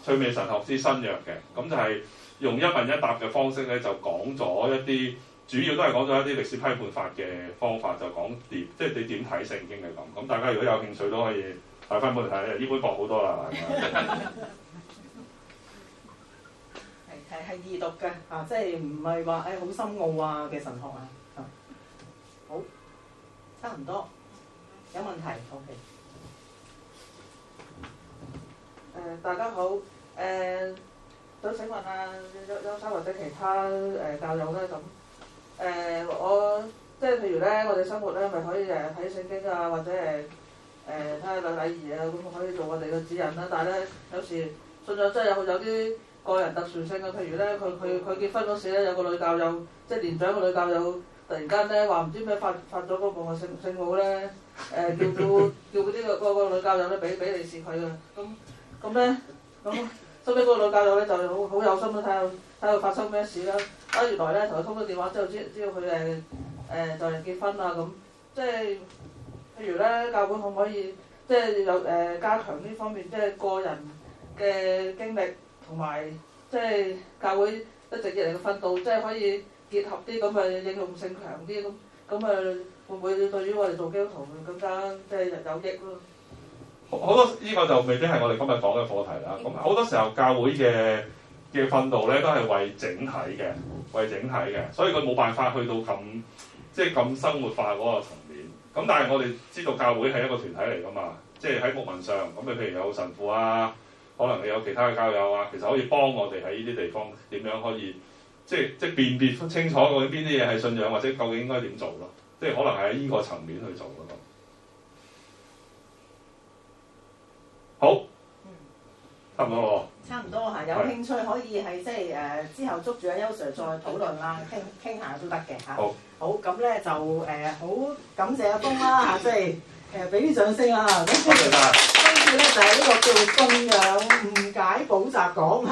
趣味神學之新約嘅，咁就係用一問一答嘅方式咧，就講咗一啲。主要都係講咗一啲歷史批判法嘅方法，就講即係你點睇聖經嘅咁。咁大家如果有興趣都可以買翻本嚟睇，呢本薄好多啦。係易讀嘅嚇，即係唔係話好深奧啊嘅神學啊。好，差唔多，有問題 ？OK。大家好，想請問啊，優生或者其他教友咧咁，我即係譬如咧，我哋生活咧咪可以睇聖經啊，或者睇下禮儀啊，咁可以做我哋嘅指引啦。但係咧，有時信仰真係有啲個人特殊性啊。譬如咧，佢結婚嗰時咧，有個女教友，即係年長個女教友，突然間咧話唔知咩發咗嗰個聖母咧，叫嗰啲個女教友咧俾利是佢啊。咁咧，收尾嗰個女教友咧就好有心都睇下發生咩事啦。原來咧同佢通咗電話之後知道佢就嚟結婚啦咁，即係譬如咧教會可唔可以即係有加強呢方面，即係個人嘅經歷同埋即係教會一直以嚟嘅訓導，即係可以結合啲咁嘅應用性強啲咁會唔會對於我哋做基督徒更加即係有益咯？好多呢個就未必係我哋今日講嘅課題啦。咁好多時候教會嘅訓導咧都係為整體嘅，所以佢冇辦法去到咁生活化嗰個層面。咁但係我哋知道教會係一個團體嚟㗎嘛，即係喺牧民上，咁你譬如有神父啊，可能你有其他嘅教友啊，其實可以幫我哋喺呢啲地方點樣可以即係辨別清楚究竟邊啲嘢係信仰，或者究竟應該點做咯。即係可能係喺呢個層面去做咯。好，差唔多咯。差唔多嚇，有興趣可以係即係之後捉住阿優 Sir 再討論啦，傾下都得嘅嚇。好，咁咧就好感謝阿峰啦嚇，即係俾啲掌聲啦。多謝晒。跟住咧就係呢個叫信仰誤解補習講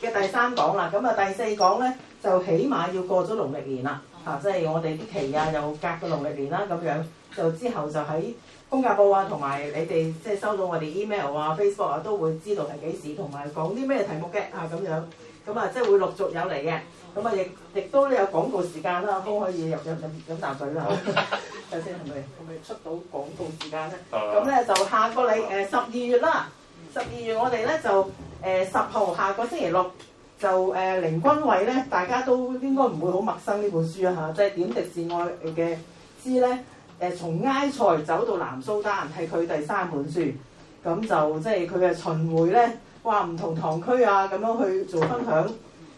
嘅第3講啦。咁啊第4講咧就起碼要過咗農曆年啦嚇，即係我哋啲期啊又隔個農曆年啦咁樣，就之後就喺公教報啊，同埋你哋即係收到我哋 email 啊、Facebook 啊，都會知道係幾時，同埋講啲咩題目嘅啊咁樣。咁啊，即係會陸續有嚟嘅。咁啊，亦都有廣告時間啦，都可以飲啖水啦。睇先係咪出到廣告時間咧？咁咧就下個禮12月啦。12月我哋咧就10號下個星期六就靈君位咧，大家都應該唔會好陌生呢本書啊嚇，即係點滴是愛嘅詩咧。從埃塞走到南蘇丹係佢第3本書，咁就即係佢嘅巡迴咧，哇唔同堂區啊咁樣去做分享。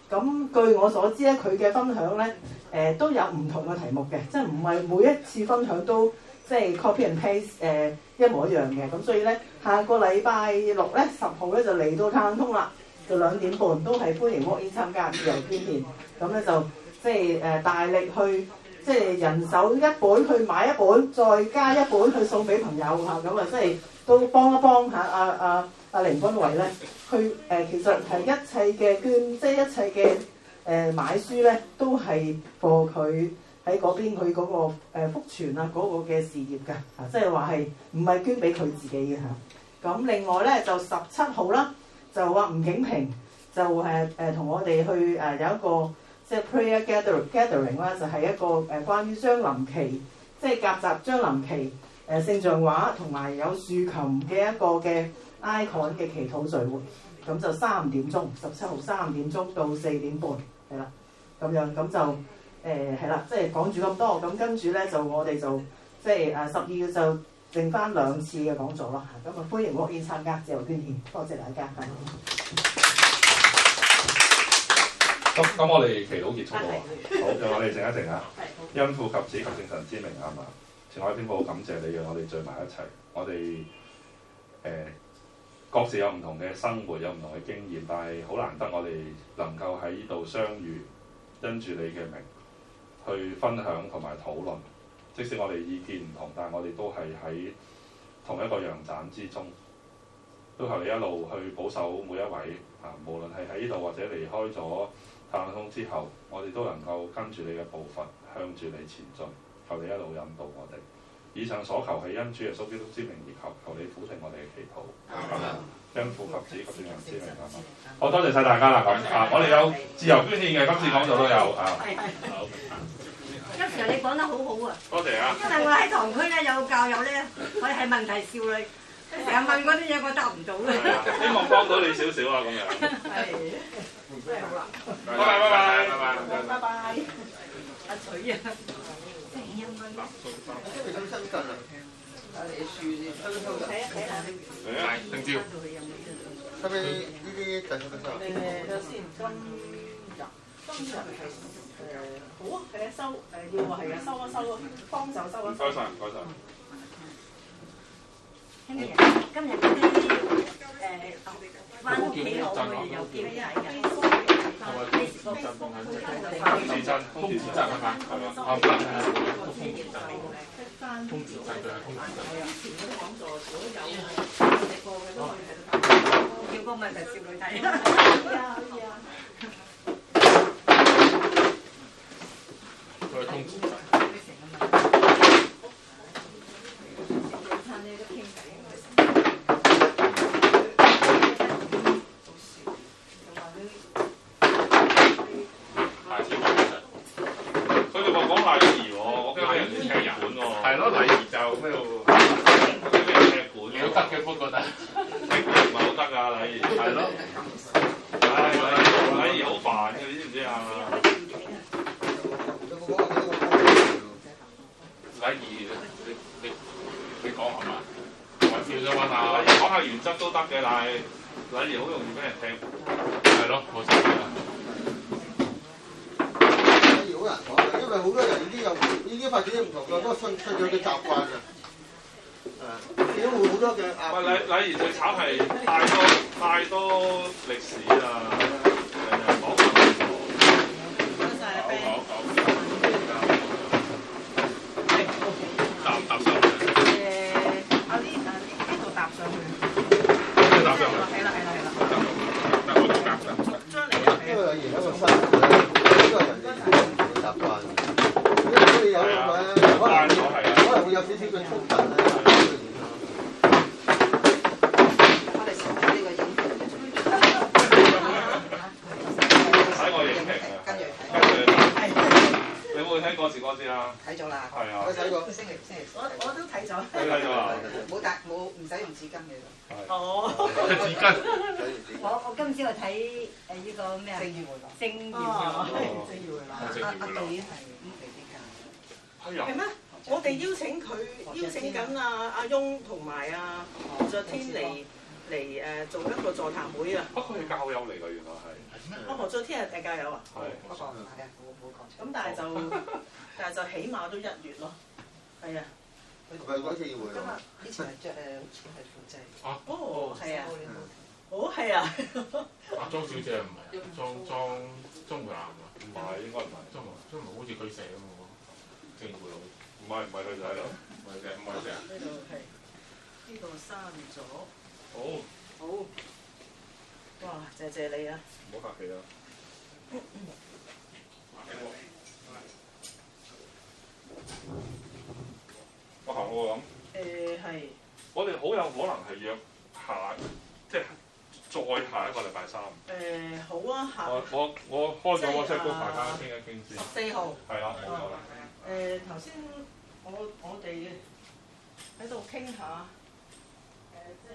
咁據我所知咧，佢嘅分享咧都有唔同嘅題目嘅，即係唔係每一次分享都即係 copy and paste 一模一樣嘅。咁所以咧，下個禮拜六咧10號咧就嚟到碳通啦，就2點半都係歡迎 walk in 參加自由捐獻。咁咧就即係大力去。即係人手一本去買一本，再加一本去送俾朋友嚇，咁啊即係都幫一幫嚇阿靈君偉咧，佢其實係一切嘅捐，即係一切嘅買書咧，都係幫佢喺嗰邊佢嗰個福傳啊嗰個嘅事業㗎嚇，即係話係唔係捐俾佢自己嘅嚇。咁另外咧就17號啦，就話吳景平就同我哋去有一個。即係 prayer gathering 啦，就係一個關於張林琪，即係夾雜張林琪聖像畫同埋有豎琴嘅一個嘅 icon 嘅祈禱聚會，咁就3點鐘，17號3點鐘到4點半，係啦，咁樣咁就係啦，即係講住咁多，咁跟住咧就我哋就即係12月就剩翻2次嘅講座啦，咁啊歡迎walk in參加自由捐獻，多謝大家。咁我哋祈禱結束咯喎，好，讓我哋靜一靜啊！因父及子及聖神之名啊嘛，前海天父好感謝你，讓我哋聚埋一齊，我哋各自有唔同嘅生活，有唔同嘅經驗，但係好難得我哋能夠喺呢度相遇，因住你嘅名去分享同埋討論，即使我哋意見唔同，但係我哋都係喺同一個羊棧之中，都求你一路去保守每一位啊，無論係喺呢度或者離開咗探通之後，我哋都能夠跟住你嘅步伐，向住你前進。求你一路引導我哋。以上所求係因主耶穌基督之名而求，求你俯聽我哋嘅祈禱。因父及子及聖神之名啊！好多謝晒大家啦，咁我哋有自由捐獻嘅，今次講座都有啊。好。有時你講得好好啊！多謝啊！因為我喺堂區咧有教友咧，佢係問題少女，成日問嗰啲嘢，我答唔到嘅。希望幫到你少少啊，咁樣。係，真係好啦。拜拜拜拜拜拜。拜拜。阿取啊，正音嗰啲。你想深圳啊？睇你啲書先。睇一睇下。嚟啊！聽朝。係咪呢啲就係得睇下先，今日係好啊，係啊，收要啊，係啊，收一收，幫手收一收。唔該曬，唔該曬。今日嗰啲翻屋企攞嘅有機會睇嘅。空置鎮係嘛？係嘛？啊，空置鎮對係空置叫個咪就少女睇。佢係空置鎮。佢哋話講禮儀喎，我驚俾人哋踢館喎。係咯，禮儀就咩喎？我驚俾人踢館幾得嘅，不過得。踢唔係好得㗎禮儀。係咯。唉，禮儀好煩嘅，你知唔知啊？禮儀你講係嘛？我跳咗溫啊！講下原則都得嘅，但係禮儀好容易俾人踢。係咯，冇錯啦。好難講嘅，因為好多人已經發展唔同嘅嗰個信仰嘅習慣啊。誒，因為好多嘅禮儀最慘係太多歷史啊！講搭上去。呢度搭上去。搭上去。係啦。得我搭上。將嚟啊！因為禮儀一個新嘅，呢個人嘅習慣。因為有可能會有少少嘅衝突咧。睇我影評啊！跟住你有冇睇過時過節啊？睇咗啦。係啊。我睇過。星期我都睇咗。你睇咗啊？冇唔使用紙巾嘅。哦。紙巾。我今朝去睇呢個咩啊？正月回廊。正月回廊。阿導演係咁嚟啲㗎。係咩？我哋邀請緊阿翁同埋阿何卓天嚟做一個座談會啊！佢係教友嚟㗎，原來係。阿何卓天係教友啊？係。嗰個唔係啊，冇講。咁但係就起碼都1月咯。係啊。唔係嗰次會啊？以前係着好似係褲仔。哦，係啊。哦，係啊。阿莊小姐唔係啊，莊梅岩啊。唔係，應該唔係。莊梅好似佢寫咁喎，正回廊。唔係佢就喺度。唔係嘅。呢度係呢度刪咗。好。哇！謝你啊！唔好客氣啊！我行喎咁。係。我哋好有可能係約即係再下一個禮拜3。好啊，我開咗 WhatsApp group，大家傾一傾先。14號。係啦，冇錯啦。頭先我哋喺度傾下，即係。